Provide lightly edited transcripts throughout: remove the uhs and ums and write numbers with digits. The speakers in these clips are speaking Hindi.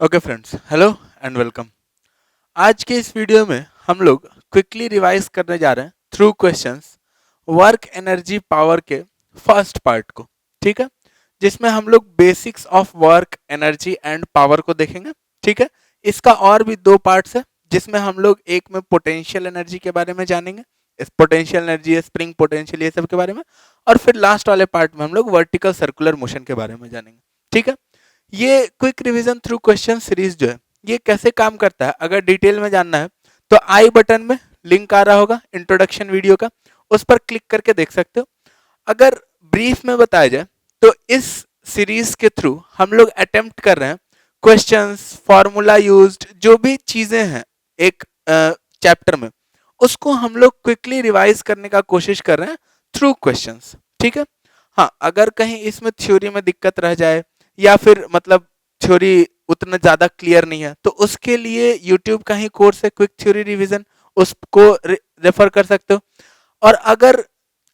Okay friends, hello and welcome. आज के इस वीडियो में हम लोग क्विकली रिवाइज करने जा रहे हैं through questions work energy power के फर्स्ट पार्ट को। ठीक है, जिसमें हम लोग basics of work energy and power को देखेंगे। ठीक है, इसका और भी दो पार्ट्स है जिसमें हम लोग एक में पोटेंशियल एनर्जी के बारे में जानेंगे, इस पोटेंशियल एनर्जी, स्प्रिंग पोटेंशियल, ये सब के बारे में, और फिर लास्ट वाले पार्ट में हम लोग वर्टिकल सर्कुलर मोशन के बारे में जानेंगे। ठीक है, ये quick revision through question series जो है ये कैसे काम करता है, अगर डिटेल में जानना है तो आई बटन में लिंक आ रहा होगा इंट्रोडक्शन वीडियो का, उस पर क्लिक करके देख सकते हो। अगर ब्रीफ में बताया जाए तो इस सीरीज के थ्रू हम लोग अटेम्प्ट कर रहे हैं क्वेश्चंस, फॉर्मूला यूज्ड, जो भी चीजें हैं एक चैप्टर में, उसको हम लोग क्विकली रिवाइज करने का कोशिश कर रहे हैं थ्रू क्वेश्चंस। ठीक है, हाँ, अगर कहीं इसमें थ्योरी में दिक्कत रह जाए या फिर मतलब थ्योरी उतना ज्यादा क्लियर नहीं है तो उसके लिए यूट्यूब का ही कोर्स है क्विक थ्योरी रिवीजन, उसको रेफर कर सकते हो। और अगर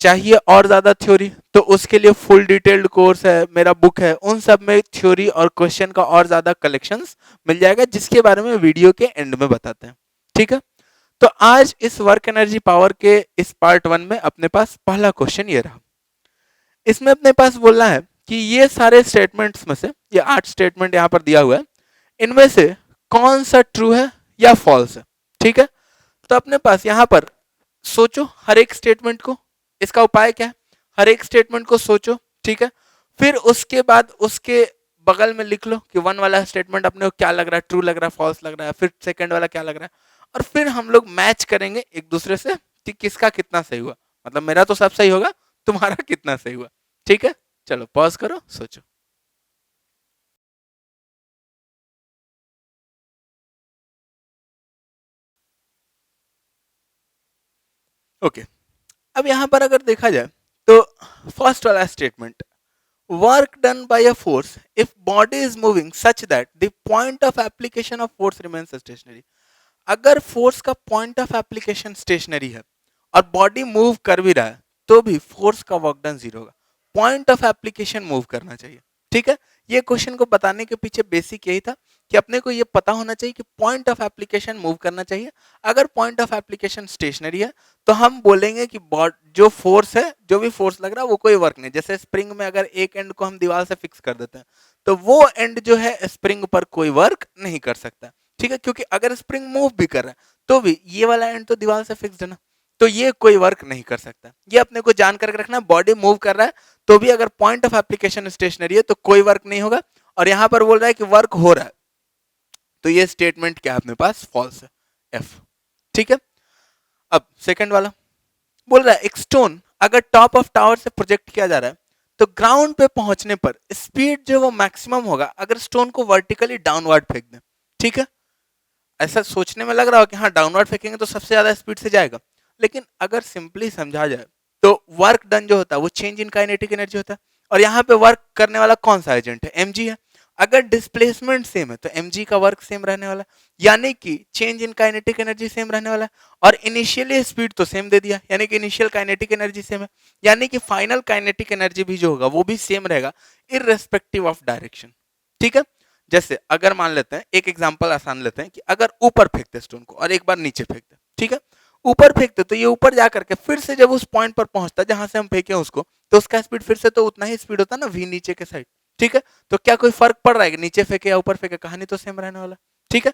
चाहिए और ज्यादा थ्योरी तो उसके लिए फुल डिटेल्ड कोर्स है, मेरा बुक है, उन सब में थ्योरी और क्वेश्चन का और ज्यादा कलेक्शंस मिल जाएगा, जिसके बारे में वीडियो के एंड में बताते हैं। ठीक है, तो आज इस वर्क एनर्जी पावर के इस पार्ट वन में अपने पास पहला क्वेश्चन ये रहा। इसमें अपने पास बोलना है कि ये सारे स्टेटमेंट्स में से, ये 8 स्टेटमेंट यहां पर दिया हुआ है, इनमें से कौन सा ट्रू है या फॉल्स है। ठीक है, तो अपने पास यहां पर सोचो हर एक स्टेटमेंट को, इसका उपाय क्या है, हर एक स्टेटमेंट को सोचो। ठीक है, फिर उसके बाद उसके बगल में लिख लो कि वन वाला स्टेटमेंट अपने को क्या लग रहा है, ट्रू लग रहा है, फॉल्स लग रहा है, फिर सेकंड वाला क्या लग रहा है, और फिर हम लोग मैच करेंगे एक दूसरे से कि किसका कितना सही हुआ। मतलब मेरा तो सब सही होगा, तुम्हारा कितना सही हुआ। ठीक है, चलो पॉज करो, सोचो। ओके, अब यहां पर अगर देखा जाए तो फर्स्ट वाला statement, work done by a force if body is moving such that the point of application of force remains stationary. अगर फोर्स का पॉइंट ऑफ एप्लीकेशन स्टेशनरी है और बॉडी मूव कर भी रहा है तो भी फोर्स का वर्क डन जीरो होगा, पॉइंट ऑफ एप्लीकेशन मूव करना चाहिए। ठीक है, ये क्वेश्चन को बताने के पीछे बेसिक यही था कि अपने को ये पता होना चाहिए कि पॉइंट ऑफ एप्लीकेशन मूव करना चाहिए। अगर पॉइंट ऑफ एप्लीकेशन स्टेशनरी है तो हम बोलेंगे कि जो फोर्स है, जो भी फोर्स लग रहा है वो कोई वर्क नहीं। जैसे स्प्रिंग में अगर एक एंड को हम दीवार से फिक्स कर देते हैं तो वो एंड जो है स्प्रिंग पर कोई वर्क नहीं कर सकता। ठीक है, क्योंकि अगर स्प्रिंग मूव भी कर रहा है तो भी ये वाला एंड तो दीवार से फिक्स्ड है ना, तो ये कोई वर्क नहीं कर सकता। ये अपने को जान करके रखना, बॉडी मूव कर रहा है तो भी अगर पॉइंट ऑफ एप्लीकेशन स्टेशनरी है तो कोई वर्क नहीं होगा। और यहां पर बोल रहा है कि वर्क हो रहा है, तो ये स्टेटमेंट क्या है अपने पास, फॉल्स है, एफ। ठीक है, अब सेकंड वाला बोल रहा है एक स्टोन अगर टॉप ऑफ टावर से प्रोजेक्ट किया जा रहा है तो ग्राउंड पे पहुंचने पर स्पीड जो वो मैक्सिमम होगा अगर स्टोन को वर्टिकली डाउनवर्ड फेंक दें। ठीक है, ऐसा सोचने में लग रहा हो कि हाँ डाउनवर्ड फेंकेंगे तो सबसे ज्यादा स्पीड से जाएगा, लेकिन अगर सिंपली समझा जाए तो वर्क डन जो होता है वो चेंज इन काइनेटिक एनर्जी होता है। और यहाँ पे वर्क करने वाला कौन सा एजेंट है, mg है। अगर डिस्प्लेसमेंट सेम है तो mg का वर्क सेम रहने वाला है, यानी कि change in kinetic energy same रहने वाला है। और इनिशियली स्पीड तो सेम दे दिया, यानी कि इनिशियल काइनेटिक एनर्जी सेम है, यानी कि फाइनल काइनेटिक एनर्जी भी जो होगा वो भी सेम रहेगा इररेस्पेक्टिव ऑफ डायरेक्शन। ठीक है, जैसे अगर मान लेते हैं एक एग्जांपल आसान लेते हैं कि अगर ऊपर फेंकते स्टोन को और एक बार नीचे फेंकते, ठीक है, ऊपर फेंकते तो ये ऊपर जा करके फिर से जब उस पॉइंट पर पहुंचता है जहां से हम फेंके उसको, तो उसका स्पीड फिर से तो उतना ही स्पीड होता है ना वी नीचे के साइड। ठीक है, तो क्या कोई फर्क पड़ रहा है कि नीचे फेंके या ऊपर फेंके, कहानी तो सेम रहने वाला। ठीक है,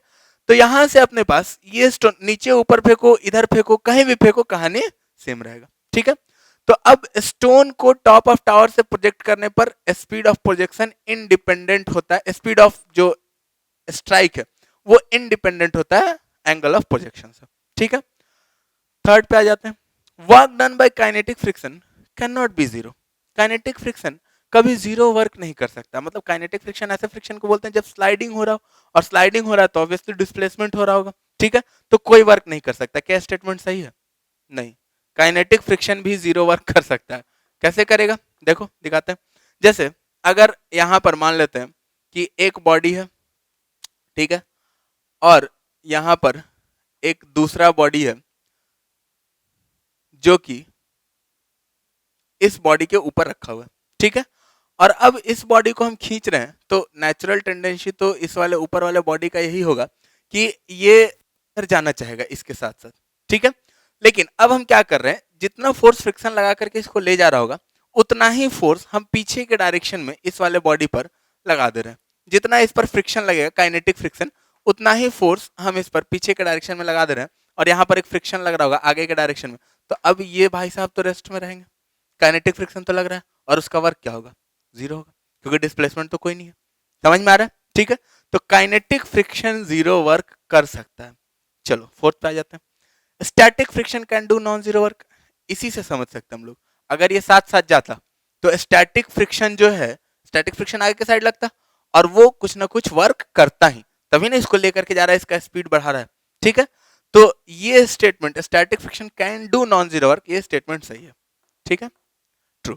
तो यहां से अपने पास ये स्टोन नीचे ऊपर फेंको इधर फेंको कहीं भी फेंको कहानी सेम रहेगा। ठीक है, तो अब स्टोन को टॉप ऑफ टावर से प्रोजेक्ट करने पर स्पीड ऑफ प्रोजेक्शन इंडिपेंडेंट होता है, स्पीड ऑफ जो स्ट्राइक है वो इंडिपेंडेंट होता है एंगल ऑफ प्रोजेक्शन से। ठीक है, थर्ड पे आ जाते हैं, work done bye kinetic friction can not be zero. Kinetic friction कभी जीरो वर्क नहीं कर सकता। मतलब काइनेटिक फ्रिक्शन ऐसे फ्रिक्शन को बोलते हैं जब स्लाइडिंग हो रहा हो, और स्लाइडिंग हो रहा है तो ऑब्वियसली डिस्प्लेसमेंट हो रहा होगा। ठीक है, तो कोई वर्क नहीं कर सकता। क्या स्टेटमेंट सही है? नहीं, काइनेटिक फ्रिक्शन भी जीरो वर्क कर सकता है। कैसे करेगा, देखो दिखाते हैं। जैसे अगर यहां पर मान लेते हैं कि एक बॉडी है, ठीक है, और यहां पर एक दूसरा बॉडी है जो कि इस बॉडी के ऊपर रखा हुआ है। ठीक है, और अब इस बॉडी को हम खींच रहे हैं, तो नेचुरल टेंडेंसी तो इस वाले ऊपर वाले बॉडी का यही होगा कि ये इधर जाना चाहेगा इसके साथ साथ, ठीक है। लेकिन अब हम क्या कर रहे हैं, जितना फोर्स फ्रिक्शन लगा करके इसको ले जा रहा होगा, उतना ही फोर्स हम पीछे के डायरेक्शन में इस वाले बॉडी पर लगा दे रहे हैं। जितना इस पर फ्रिक्शन लगेगा, काइनेटिक फ्रिक्शन, उतना ही फोर्स हम इस पर पीछे के डायरेक्शन में लगा दे रहे हैं। और यहाँ पर एक फ्रिक्शन लग रहा होगा आगे के डायरेक्शन में, तो अब ये भाई साहब तो रेस्ट में रहेंगे। काइनेटिक फ्रिक्शन तो लग रहा है, और उसका वर्क क्या होगा, जीरो होगा, क्योंकि डिस्प्लेसमेंट तो कोई नहीं है। समझ में आ रहा है, ठीक है। तो काइनेटिक फ्रिक्शन जीरो वर्क कर सकता है। चलो फोर्थ पे आ जाते हैं। Static friction can do non zero work. इसी से समझ सकते हैं हम लोग, अगर ये साथ साथ जाता तो स्टैटिक फ्रिक्शन जो है, स्टैटिक फ्रिक्शन आगे के साइड लगता और वो कुछ ना कुछ वर्क करता ही, तभी ना इसको लेकर के जा रहा है, इसका स्पीड बढ़ा रहा है, ठीक है। तो ये statement, static friction can do non zero work, ये स्टेटमेंट सही है, ठीक है, ट्रू।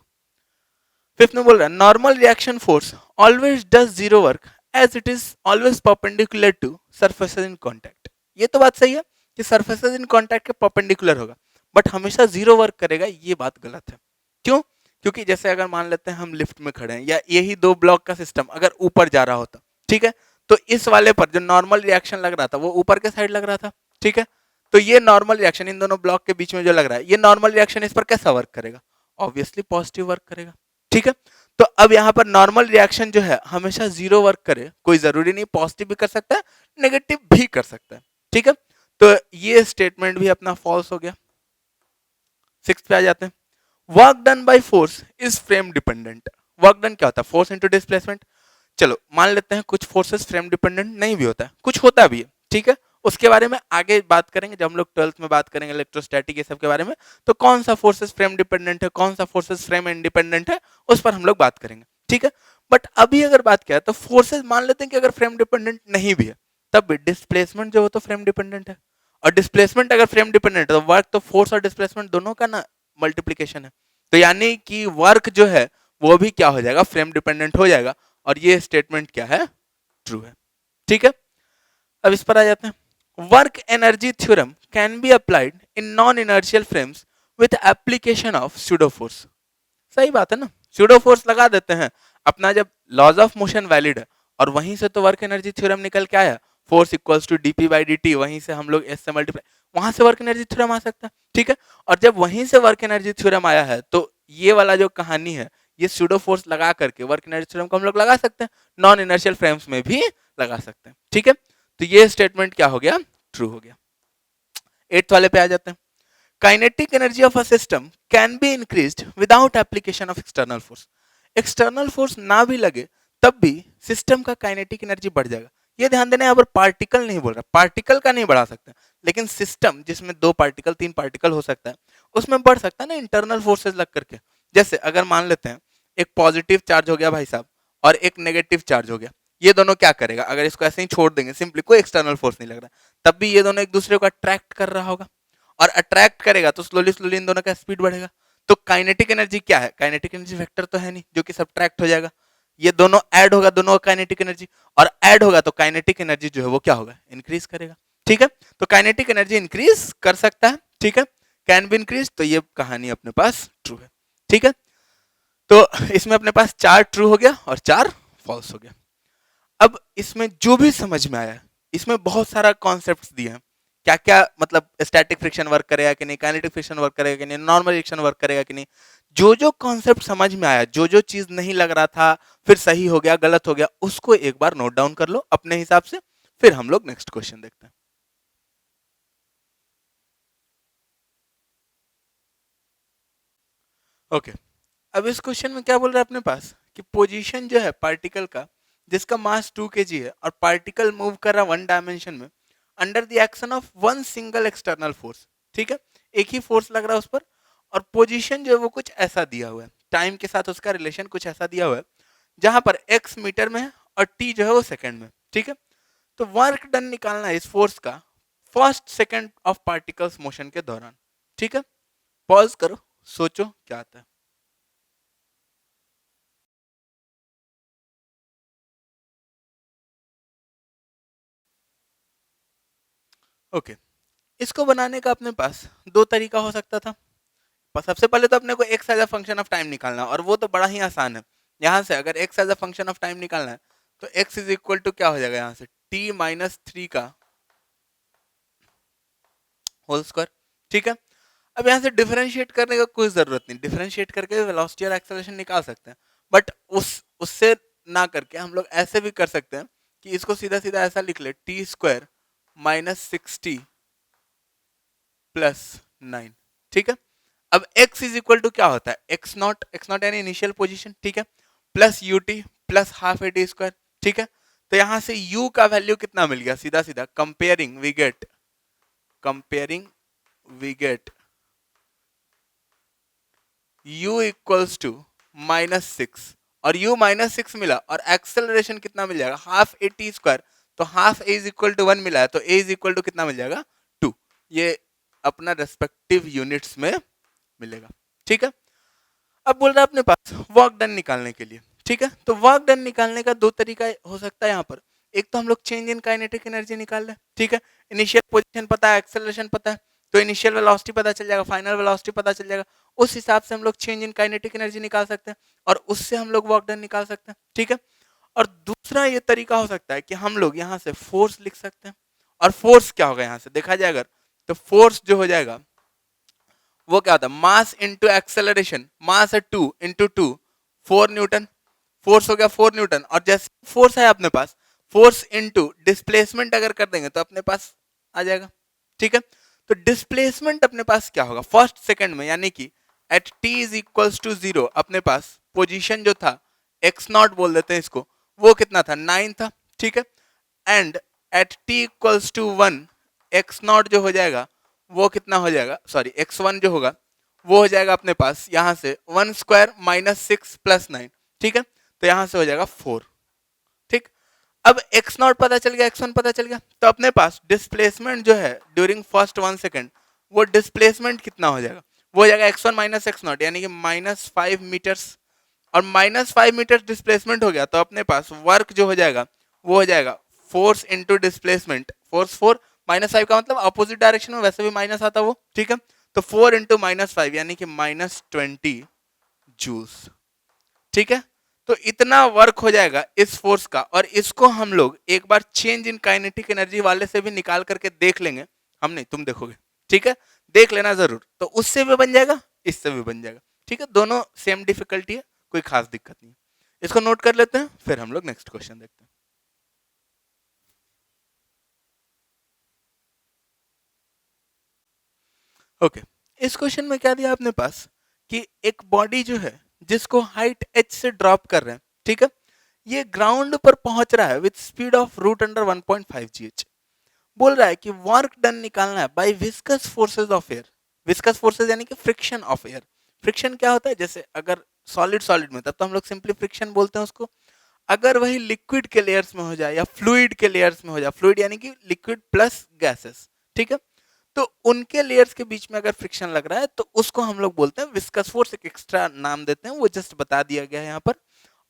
फिफ्थ में बोल रहा है normal reaction force always does zero work as it is always perpendicular to surfaces in contact. ये तो बात सही है कि सरफेसेस इन कांटेक्ट के परपेंडिकुलर होगा, बट हमेशा जीरो वर्क करेगा, ये बात गलत है। क्यों? क्योंकि जैसे अगर मान लेते हैं हम लिफ्ट में खड़े हैं, या यही दो ब्लॉक का सिस्टम अगर ऊपर जा रहा होता, ठीक है, तो इस वाले पर जो नॉर्मल रिएक्शन लग रहा था वो ऊपर के साइड लग रहा था, ठीक है। तो ये नॉर्मल रिएक्शन इन दोनों ब्लॉक के बीच में जो लग रहा है, ये नॉर्मल रिएक्शन इस पर कैसा वर्क करेगा, ऑब्वियसली पॉजिटिव वर्क करेगा, ठीक है। तो अब यहाँ पर नॉर्मल रिएक्शन जो है हमेशा जीरो वर्क करे, कोई जरूरी नहीं, पॉजिटिव भी कर सकता है, नेगेटिव भी कर सकता है, ठीक है। तो ये स्टेटमेंट भी अपना फॉल्स हो गया। सिक्स पे आ जाते हैं। Work done by force is frame dependent. Work done क्या होता है, फोर्स इनटू डिस्प्लेसमेंट। चलो मान लेते हैं कुछ फोर्सेस फ्रेम डिपेंडेंट नहीं भी होता है, कुछ होता भी है, ठीक है। उसके बारे में आगे बात करेंगे जब हम लोग 12th में बात करेंगे इलेक्ट्रोस्टैटिक ये सब के बारे में, तो कौन सा फोर्सेस फ्रेम डिपेंडेंट है, कौन सा फोर्सेस फ्रेम इंडिपेंडेंट है, उस पर हम लोग बात करेंगे, ठीक है। बट अभी अगर बात किया तो फोर्सेस मान लेते हैं कि अगर फ्रेम डिपेंडेंट नहीं भी है, तब भी डिस्प्लेसमेंट जो वो तो फ्रेम डिपेंडेंट है, और डिस्प्लेसमेंट अगर फ्रेम डिपेंडेंट है तो वर्क तो फोर्स और डिस्प्लेसमेंट दोनों का ना मल्टीप्लीकेशन है, तो यानी कि वर्क जो है वो भी क्या हो जाएगा, फ्रेम डिपेंडेंट हो जाएगा, और ये स्टेटमेंट क्या है, ट्रू है, ठीक है। अब इस पर आ जाते हैं। Work energy theorem can be applied in non inertial frames with application of pseudo force. सही बात है ना, स्यूडो फोर्स लगा देते हैं, अपना जब लॉज ऑफ मोशन वैलिड है, और वहीं से तो वर्क एनर्जी थ्योरम निकल के आया, force equals to D P by D T, वहीं से हम लोग एस से मल्टीप्लाई, वहां से वर्क एनर्जी थ्योरम आ सकता है, ठीक है। और जब वहीं से वर्क एनर्जी थ्योरम आया है, तो ये वाला जो कहानी है, ये स्यूडो फोर्स लगा करके वर्क एनर्जी थ्योरम को हम लोग लगा सकते हैं, नॉन इनर्शियल फ्रेम्स में भी लगा सकते हैं, ठीक है। तो ये स्टेटमेंट क्या हो गया, ट्रू हो गया। एट्थ वाले पे आ जाते हैं। Kinetic energy of a system can be increased without application of external force. External force ना भी लगे तब भी सिस्टम का काइनेटिक एनर्जी बढ़ जाएगा। ये ध्यान देना, यहाँ पर पार्टिकल नहीं बोल रहा, पार्टिकल का नहीं बढ़ा सकते, लेकिन सिस्टम जिसमें दो पार्टिकल तीन पार्टिकल हो सकता है, उसमें बढ़ सकता है ना इंटरनल फोर्सेज लग करके। जैसे अगर मान लेते हैं एक पॉजिटिव चार्ज हो गया भाई साहब, और एक नेगेटिव चार्ज हो गया, ये दोनों क्या करेगा, अगर इसको ऐसे ही छोड़ देंगे सिंपली, कोई एक्सटर्नल फोर्स नहीं लग रहा, तब भी ये दोनों एक दूसरे को अट्रैक्ट कर रहा होगा, और अट्रैक्ट करेगा तो स्लोली स्लोली इन दोनों का स्पीड बढ़ेगा। तो काइनेटिक एनर्जी क्या है, काइनेटिक एनर्जी वेक्टर तो है नहीं जो कि सब्ट्रैक्ट हो जाएगा, ये दोनों ऐड होगा, दोनों का काइनेटिक एनर्जी, और ऐड होगा तो काइनेटिक एनर्जी जो है वो क्या होगा, इंक्रीज करेगा, ठीक है। तो काइनेटिक एनर्जी इंक्रीज कर सकता है, ठीक है, कैन बी इंक्रीज, तो ये कहानी अपने पास ट्रू है, ठीक है। तो इसमें अपने पास चार ट्रू हो गया और चार फॉल्स हो गया। अब इसमें जो भी समझ में आया, इसमें बहुत सारा कॉन्सेप्ट्स दिए हैं, क्या क्या मतलब स्टैटिक फ्रिक्शन वर्क करेगा कि नहीं, काइनेटिक फ्रिक्शन वर्क करेगा कि नहीं, नॉर्मल रिएक्शन वर्क करेगा कि नहीं, जो जो कॉन्सेप्ट समझ में आया, जो जो चीज नहीं लग रहा था, फिर सही हो गया गलत हो गया, उसको एक बार नोट डाउन कर लो अपने हिसाब से, फिर हम लोग नेक्स्ट क्वेश्चन देखते हैं। ओके, अब इस क्वेश्चन में क्या बोल रहा है अपने पास कि पोजीशन जो है पार्टिकल का, जिसका मास 2 kg है और पार्टिकल मूव कर रहा 1 डायमेंशन में under the action of one single external force, ठीक है, एक ही फोर्स लग रहा है उस पर, और पोजीशन जो है वो कुछ ऐसा दिया हुआ है, टाइम के साथ उसका रिलेशन कुछ ऐसा दिया हुआ है, जहां पर x मीटर में है और t जो है वो सेकंड में, ठीक है। तो वर्क डन निकालना है इस फोर्स का first second of particles motion के दौरान, ठीक है। पॉज करो, सोचो क्या आता है। ओके, इसको बनाने का अपने पास दो तरीका हो सकता था। सबसे पहले तो अपने को X as a function of time निकालना, और वो तो बड़ा ही आसान है। यहाँ से अगर x as a function of time निकालना है तो x इज इक्वल टू क्या हो जाएगा यहाँ से t-3 का होल स्क्वायर। ठीक है, अब यहाँ से डिफरेंशिएट करने का कोई जरूरत नहीं, डिफरेंशिएट करके वेलोसिटी और एक्सेलरेशन निकाल सकते हैं, बट उससे ना करके हम लोग ऐसे भी कर सकते हैं कि इसको सीधा सीधा ऐसा लिख ले t² - 6t + 9। ठीक है, अब x इज इक्वल टू क्या होता है x0 यानी इनिशियल पोजीशन, ठीक है, plus ut plus half a t²। ठीक है, तो यहां से u का वैल्यू कितना मिल गया, सीधा सीधा comparing we get u equals to -6 और u -6 मिला और एक्सेलरेशन कितना मिल जाएगा हाफ a t², तो half a is equal to 1 मिला है तो a इज इक्वल टू कितना मिल जाएगा 2। ये अपना रेस्पेक्टिव यूनिट्स में मिलेगा। ठीक है, अब बोल रहा है अपने पास वर्क डन निकालने के लिए। ठीक है, तो वर्क डन निकालने का दो तरीका हो सकता है यहाँ पर। एक तो हम लोग चेंज इन काइनेटिक एनर्जी निकाल लें। ठीक है, इनिशियल पोजीशन पता है, एक्सेलरेशन पता है, तो इनिशियल वेलोसिटी पता चल जाएगा, फाइनल वेलोसिटी पता चल जाएगा, उस हिसाब से हम लोग चेंज इन काइनेटिक एनर्जी निकाल सकते हैं और उससे हम लोग वर्क डन निकाल सकते हैं। ठीक है, और दूसरा ये तरीका हो सकता है कि हम लोग यहाँ से फोर्स लिख सकते हैं, और फोर्स क्या होगा यहाँ से देखा जाए अगर, तो फोर्स जो हो जाएगा वो क्या होता है मास इंटू एक्सेलरेशन, मास है 2 इंटू 2 4 न्यूटन, फोर्स हो गया 4 न्यूटन, और जैसे फोर्स है अपने पास फोर्स इंटू डिस्प्लेसमेंट अगर कर देंगे तो अपने पास आ जाएगा। ठीक है, तो डिस्प्लेसमेंट अपने पास क्या होगा फर्स्ट सेकंड में, यानी कि at t is equals to 0 अपने पास पोजीशन जो था x0 बोल देते हैं इसको, वो कितना था 9 था। ठीक है, and at t equals to 1 x0 जो हो जाएगा वो कितना हो जाएगा, सॉरी x1 जो होगा वो हो जाएगा अपने पास यहाँ से 1² - 6 + 9। ठीक है, तो यहाँ से हो जाएगा 4। ठीक, अब x0 पता चल गया, x1 पता चल गया, तो अपने पास डिस्प्लेसमेंट जो है ड्यूरिंग फर्स्ट 1 सेकेंड वो डिस्प्लेसमेंट कितना हो जाएगा, वो हो जाएगा x1 - x0 यानी कि -5 मीटर्स, और -5 मीटर डिस्प्लेसमेंट हो गया तो अपने पास वर्क जो हो जाएगा वो हो जाएगा फोर्स इंटू डिस्प्लेसमेंट, फोर्स 4 -5 का मतलब अपोजिट डायरेक्शन में वैसे भी माइनस आता वो। ठीक है, तो 4 इंटू -5 यानी कि -20 जूल्स। ठीक है, तो इतना वर्क हो जाएगा इस फोर्स का, और इसको हम लोग एक बार चेंज इन काइनेटिक एनर्जी वाले से भी निकाल करके देख लेंगे, हम नहीं तुम देखोगे। ठीक है, देख लेना जरूर, तो उससे भी बन जाएगा इससे भी बन जाएगा। ठीक है, दोनों सेम डिफिकल्टी है, कोई खास दिक्कत नहीं। इसको नोट कर लेते हैं, फिर हम लोग नेक्स्ट क्वेश्चन देखते हैं। ओके, इस क्वेश्चन में क्या दिया आपने पास कि एक बॉडी जो है जिसको हाइट h से ड्रॉप कर रहे हैं, ठीक है, ये ग्राउंड पर पहुंच रहा है विद स्पीड ऑफ √1.5 gh। बोल रहा है कि वर्क डन निकालना है by viscous forces of air. Viscous forces यानी कि फ्रिक्शन ऑफ एयर। फ्रिक्शन क्या होता है, जैसे अगर सॉलिड सॉलिड में तब तो हम लोग सिंपली फ्रिक्शन बोलते हैं उसको, अगर वही लिक्विड के लेयर्स में हो जाए या फ्लूइड के लेयर्स में हो जाए, फ्लूइड यानी कि लिक्विड प्लस गैसेस, ठीक है, तो उनके लेयर्स के बीच में अगर फ्रिक्शन लग रहा है तो उसको हम लोग बोलते हैं विस्कस फोर्स, एक एक्स्ट्रा नाम देते हैं, वो जस्ट बता दिया गया है यहाँ पर,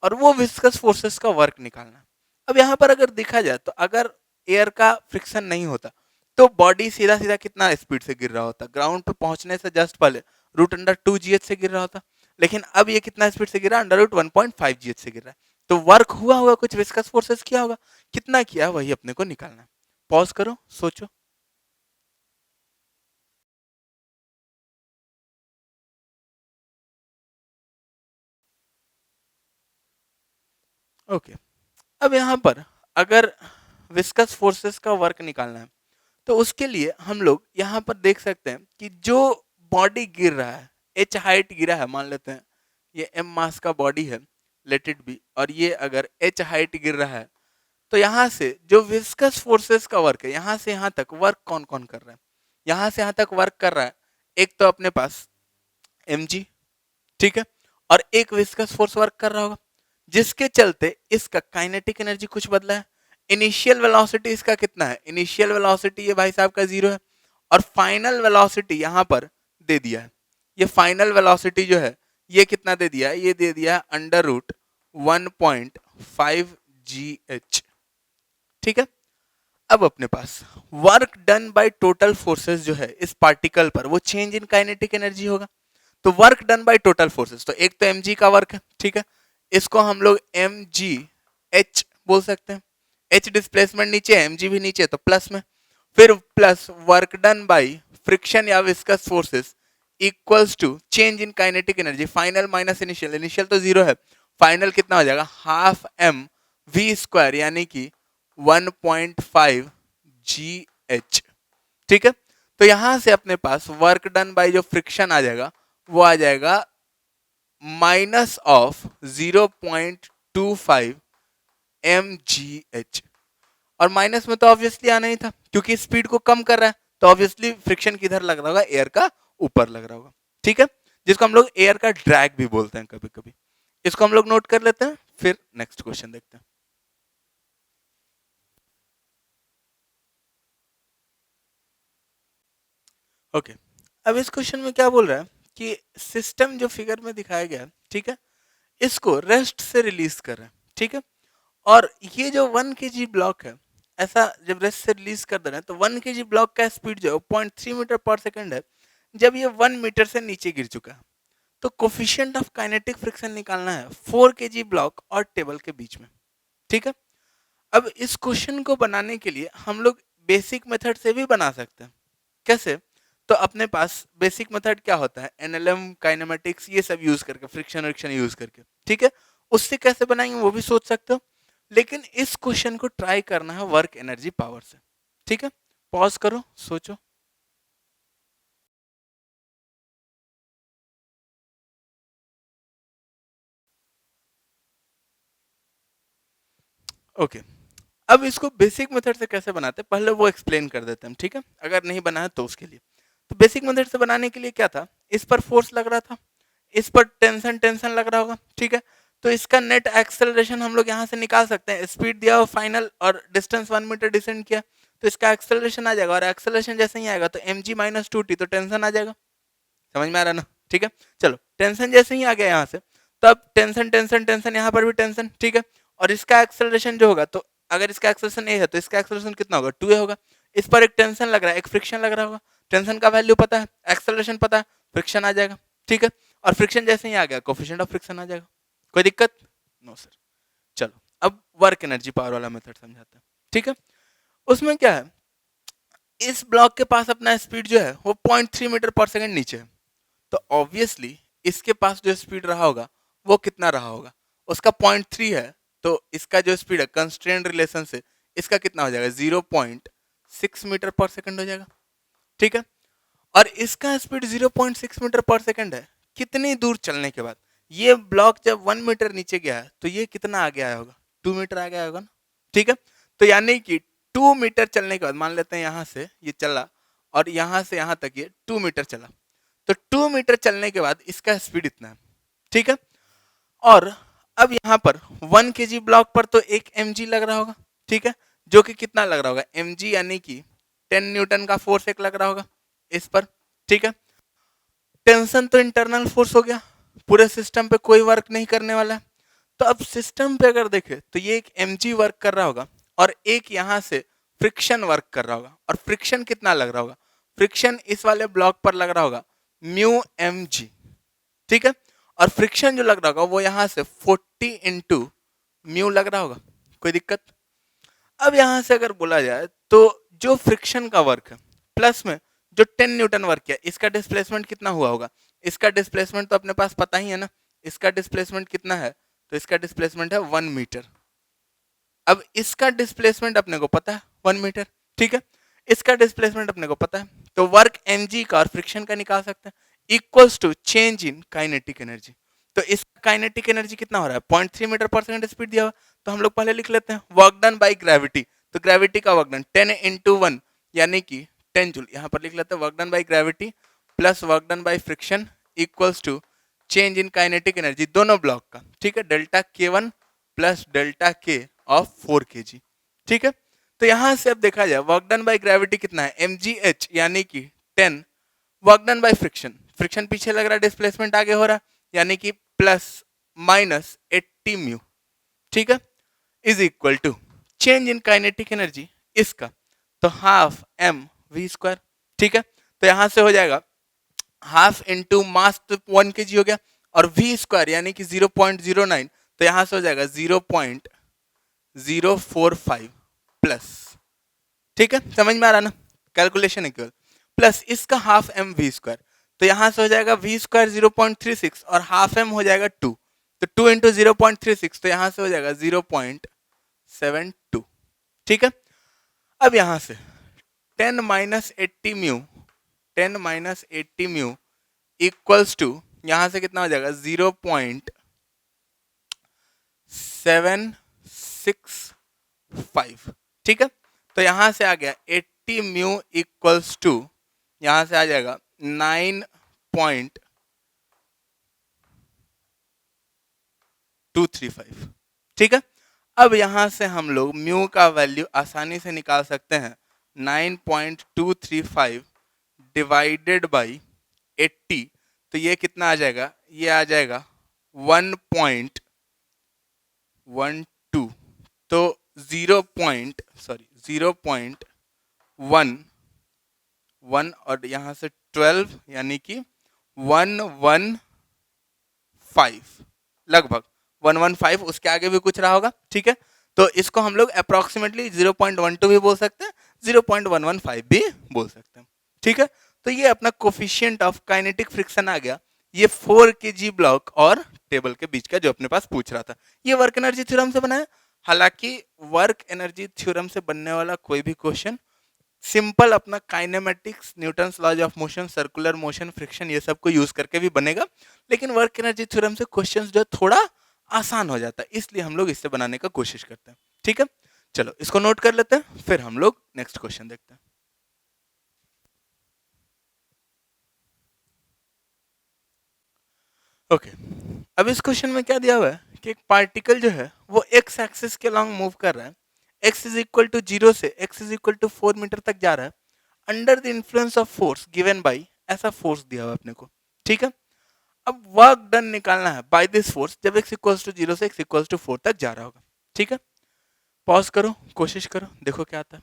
और वो विस्कस फोर्सेस का वर्क निकालना है। अब यहाँ पर अगर देखा जाए तो अगर एयर का फ्रिक्शन नहीं होता तो बॉडी सीधा सीधा कितना स्पीड से गिर रहा होता, ग्राउंड पे पहुंचने से जस्ट पहले √2 gh से गिर रहा होता, लेकिन अब ये कितना स्पीड से गिरा, √1.5 gh से गिर रहा है। तो वर्क हुआ होगा कुछ, विस्कस फोर्सेस किया होगा, कितना किया वही अपने को निकालना है। पॉज करो, सोचो। ओके, अब यहाँ पर अगर विस्कस फोर्सेस का वर्क निकालना है तो उसके लिए हम लोग यहाँ पर देख सकते हैं कि जो बॉडी गिर रहा है, एच हाइट गिरा है, मान लेते हैं ये एम मास का बॉडी है, लेट इट बी, और ये अगर एच हाइट गिर रहा है तो यहाँ से जो विस्कस फोर्सेस का वर्क है, यहाँ से यहाँ तक वर्क कौन कौन कर रहा है, यहाँ से यहाँ तक वर्क कर रहा है एक तो अपने पास mg, ठीक है, और एक विस्कस फोर्स वर्क कर रहा होगा जिसके चलते इसका काइनेटिक एनर्जी कुछ बदला है। इनिशियल वेलोसिटी इसका कितना है, इनिशियल वेलोसिटी ये भाई साहब का 0 है, और फाइनल वेलोसिटी यहाँ पर दे दिया है, ये फाइनल वेलोसिटी जो है ये कितना दे दिया है, ये दे दिया है √1.5 gh। ठीक है, अब अपने पास work done by total forces जो है इस पार्टिकल पर वो चेंज इन काइनेटिक एनर्जी होगा। तो work done by total forces, तो एक तो mg का वर्क है, ठीक है, इसको हम लोग एम जी एच बोल सकते हैं। एच डिस्प्लेसमेंट नीचे, एम जी भी नीचे, तो प्लस में, फिर plus work done by friction या viscous forces equals to change in kinetic energy final minus initial, initial तो जीरो है, फाइनल कितना हो जाएगा हाफ एम वी स्क्वायर यानी कि 1.5 जी एच। ठीक है, तो यहां से अपने पास वर्क डन बाई जो फ्रिक्शन आ जाएगा वो आ जाएगा minus of 0.25 M G H. और माइनस में तो ऑब्वियसली आना ही था क्योंकि स्पीड को कम कर रहा है, तो ऑब्वियसली फ्रिक्शन किधर लग रहा होगा, एयर का ऊपर लग रहा होगा। ठीक है, जिसको हम लोग एयर का ड्रैग भी बोलते हैं कभी कभी। इसको हम लोग नोट कर लेते हैं, फिर नेक्स्ट क्वेश्चन देखते हैं। ओके, अब इस क्वेश्चन में क्या बोल रहा है कि सिस्टम जो फिगर में दिखाया गया है, ठीक है, इसको रेस्ट से रिलीज कर रहे हैं। ठीक है, और ये जो 1 kg ब्लॉक है, ऐसा जब रेस्ट से रिलीज कर दे रहे हैं तो 1 kg ब्लॉक का स्पीड जो है 0.3 मीटर पर सेकंड है जब ये 1 मीटर से नीचे गिर चुका है। तो कोफिशिएंट ऑफ काइनेटिक फ्रिक्शन निकालना है 4 kg ब्लॉक और टेबल के बीच में। ठीक है, अब इस क्वेश्चन को बनाने के लिए हम लोग बेसिक मेथड से भी बना सकते हैं। कैसे? तो अपने पास बेसिक मेथड क्या होता है, एनएलएम, काइनेमेटिक्स, ये सब यूज करके, फ्रिक्शन रिक्शन यूज करके। ठीक है, उससे कैसे बनाएंगे वो भी सोच सकते हो, लेकिन इस क्वेश्चन को ट्राई करना है वर्क एनर्जी पावर से। ठीक है, पॉज करो, सोचो। ओके, अब इसको बेसिक मेथड से कैसे बनाते हैं पहले वो एक्सप्लेन कर देते हैं। ठीक है, अगर नहीं बना है तो उसके लिए, तो बेसिक मेथड से बनाने के लिए क्या था, इस पर फोर्स लग रहा था, इस पर टेंशन टेंशन लग रहा होगा। ठीक है, तो इसका नेट एक्सेलरेशन हम लोग यहाँ से निकाल सकते हैं। स्पीड दिया हो फाइनल और डिस्टेंस 1 मीटर डिसेंड किया, तो इसका एक्सेलरेशन आ जाएगा, और एक्सेलरेशन जैसे ही आएगा तो M G minus two T, तो टेंशन आ जाएगा। समझ में आ रहा ना? ठीक है, चलो टेंशन जैसे ही आ गया यहाँ से, तो अब टेंशन टेंशन टेंशन, यहाँ पर भी टेंशन। ठीक है, और इसका एक्सेलरेशन जो होगा, तो अगर इसका एक्सेलरेशन ए है तो इसका एक्सेलरेशन कितना होगा, 2a होगा। इस पर एक टेंशन लग रहा है, एक फ्रिक्शन लग रहा होगा, टेंशन का वैल्यू पता है, एक्सेलरेशन पता है, फ्रिक्शन आ जाएगा। ठीक है, और फ्रिक्शन जैसे ही आ गया कोफिशिएंट ऑफ फ्रिक्शन आ जाएगा। कोई दिक्कत? No sir. चलो अब वर्क एनर्जी पावर वाला मेथड समझाते हैं। ठीक है, उसमें क्या है, इस ब्लॉक के पास अपना स्पीड जो है वो 0.3 मीटर पर सेकंड नीचे है, तो ऑब्वियसली इसके पास जो स्पीड रहा होगा वो कितना रहा होगा, उसका 0.3 है, तो इसका जो स्पीड है कंस्ट्रेंट रिलेशन से इसका कितना हो जाएगा, 0.6 मीटर पर सेकंड हो जाएगा। ठीक है, और इसका स्पीड 0.6 मीटर पर सेकंड है कितनी दूर चलने के बाद, ये ब्लॉक जब 1 मीटर नीचे गया है तो ये कितना आगे आया होगा, 2 मीटर आगे आया होगा ना। ठीक है, तो यानी कि 2 मीटर चलने के बाद, मान लेते हैं यहाँ से ये चला और यहाँ से यहाँ तक ये 2 मीटर चला, तो 2 मीटर चलने के बाद इसका स्पीड इतना है। ठीक है, और अब यहाँ पर 1 kg ब्लॉक पर तो एक एम लग रहा होगा। ठीक है, जो कि कितना लग रहा होगा, एम यानी कि 10 न्यूटन का फोर्स एक लग रहा होगा इस पर। ठीक है, टेंशन तो इंटरनल फोर्स हो गया, पूरे सिस्टम पे कोई वर्क नहीं करने वाला है। तो अब सिस्टम पे अगर देखें तो ये एक एम वर्क कर रहा होगा और एक यहाँ से फ्रिक्शन वर्क कर रहा होगा, और फ्रिक्शन कितना लग रहा होगा, फ्रिक्शन इस वाले ब्लॉक पर लग रहा होगा म्यू एम जी। ठीक है, और फ्रिक्शन जो लग रहा होगा वो यहाँ से 40 इंटू म्यू लग रहा होगा। कोई दिक्कत? अब यहाँ से अगर बोला जाए तो जो फ्रिक्शन का वर्क है प्लस में जो 10 न्यूटन वर्क है, इसका डिस्प्लेसमेंट कितना हुआ होगा, इसका डिस्प्लेसमेंट तो अपने पास पता ही है ना, इसका डिस्प्लेसमेंट कितना है, तो इसका डिस्प्लेसमेंट है 1 मीटर। अब इसका डिस्प्लेसमेंट अपने को पता है 1 मीटर। ठीक है, इसका डिस्प्लेसमेंट अपने को पता है, तो वर्क एम का और फ्रिक्शन का निकाल सकते हैं equals to change in kinetic energy. तो इस काइनेटिक एनर्जी कितना हो रहा है, 0.3 मीटर पर सेकंड स्पीड दिया हुआ, तो हम लोग पहले लिख लेते हैं वर्क डन बाई ग्रेविटी। तो ग्रेविटी का वर्क डन 10 इंटू 1 यानी कि 10 जूल, यहाँ पर लिख लेते हैं work done by gravity plus work done by friction equals to change in kinetic energy दोनों ब्लॉक का। ठीक है, delta k1 plus delta k of 4 kg। ठीक है, तो यहां से अब देखा जाए वर्क डन बाय ग्रेविटी कितना है, mgh यानी कि 10, work done by friction, friction पीछे लग रहा है, डिस्प्लेसमेंट आगे हो रहा है, यानी कि प्लस माइनस 80 म्यू। ठीक है, is equal to change in kinetic energy इसका, तो हाफ एम वी स्क्वायर। ठीक है, तो यहां से हो जाएगा हाफ इंटू मास, तो 1 kg हो गया, और वी स्क्वायर यानी कि 0.09, तो यहां से हो जाएगा 0.045 प्लस, ठीक है, समझ में आ रहा ना, कैलकुलेशन इक्वल प्लस इसका हाफ एम वी स्क्वायर, तो यहां से हो जाएगा वी स्क्वायर 0.36 और हाफ एम हो जाएगा 2, तो 2 इंटू 0.36, तो यहां से हो जाएगा 0.72, ठीक है। अब यहां से 10 minus 80 mu, 10 minus 80 mu equals to, यहां से कितना हो जाएगा 0.765, ठीक है। तो यहां से आ गया 80 म्यू इक्वल्स टू, यहां से आ जाएगा 9.235, ठीक है। अब यहां से हम लोग म्यू का वैल्यू आसानी से निकाल सकते हैं, 9.235 डिवाइडेड बाई 80, तो ये कितना आ जाएगा, ये आ जाएगा 1.12, तो 0.1 और यहां से 12 यानी कि 115, लगभग 115, उसके आगे भी कुछ रहा होगा, ठीक है। तो इसको हम लोग अप्रोक्सीमेटली 0.12 भी बोल सकते हैं, 0.115 भी बोल सकते हैं, ठीक है। तो ये अपना कोफिशिएंट ऑफ काइनेटिक फ्रिक्शन आ गया, ये 4 kg ब्लॉक और टेबल के बीच का जो अपने पास पूछ रहा था, ये वर्क एनर्जी थ्योरम से बना है। हालांकि वर्क एनर्जी थ्योरम से बनने वाला कोई भी क्वेश्चन सिंपल अपना kinematics, Newton's laws of motion, circular motion, friction, ये सब को यूज करके भी बनेगा, लेकिन वर्क एनर्जी थ्योरम से क्वेश्चंस जो थोड़ा आसान हो जाता है, इसलिए हम लोग इससे बनाने का कोशिश करते हैं, ठीक है। चलो इसको नोट कर लेते हैं, फिर हम लोग नेक्स्ट क्वेश्चन देखते हैं। ओके, अब इस क्वेश्चन में क्या दिया हुआ है कि एक पार्टिकल जो है वो एक्स एक्सिस के लॉन्ग मूव कर रहा है, एक्स इज इक्वल टू 0 से X is equal to 4 metre तक जा रहा है, under the influence of force given by, ऐसा फोर्स दिया हुआ है अपने को, ठीक है। अब वर्क डन निकालना है बाय दिस फोर्स जब x इक्वल्स टू 0 से x इक्वल्स टू 4 तक जा रहा होगा, ठीक है। पॉज करो, कोशिश करो, देखो क्या आता है।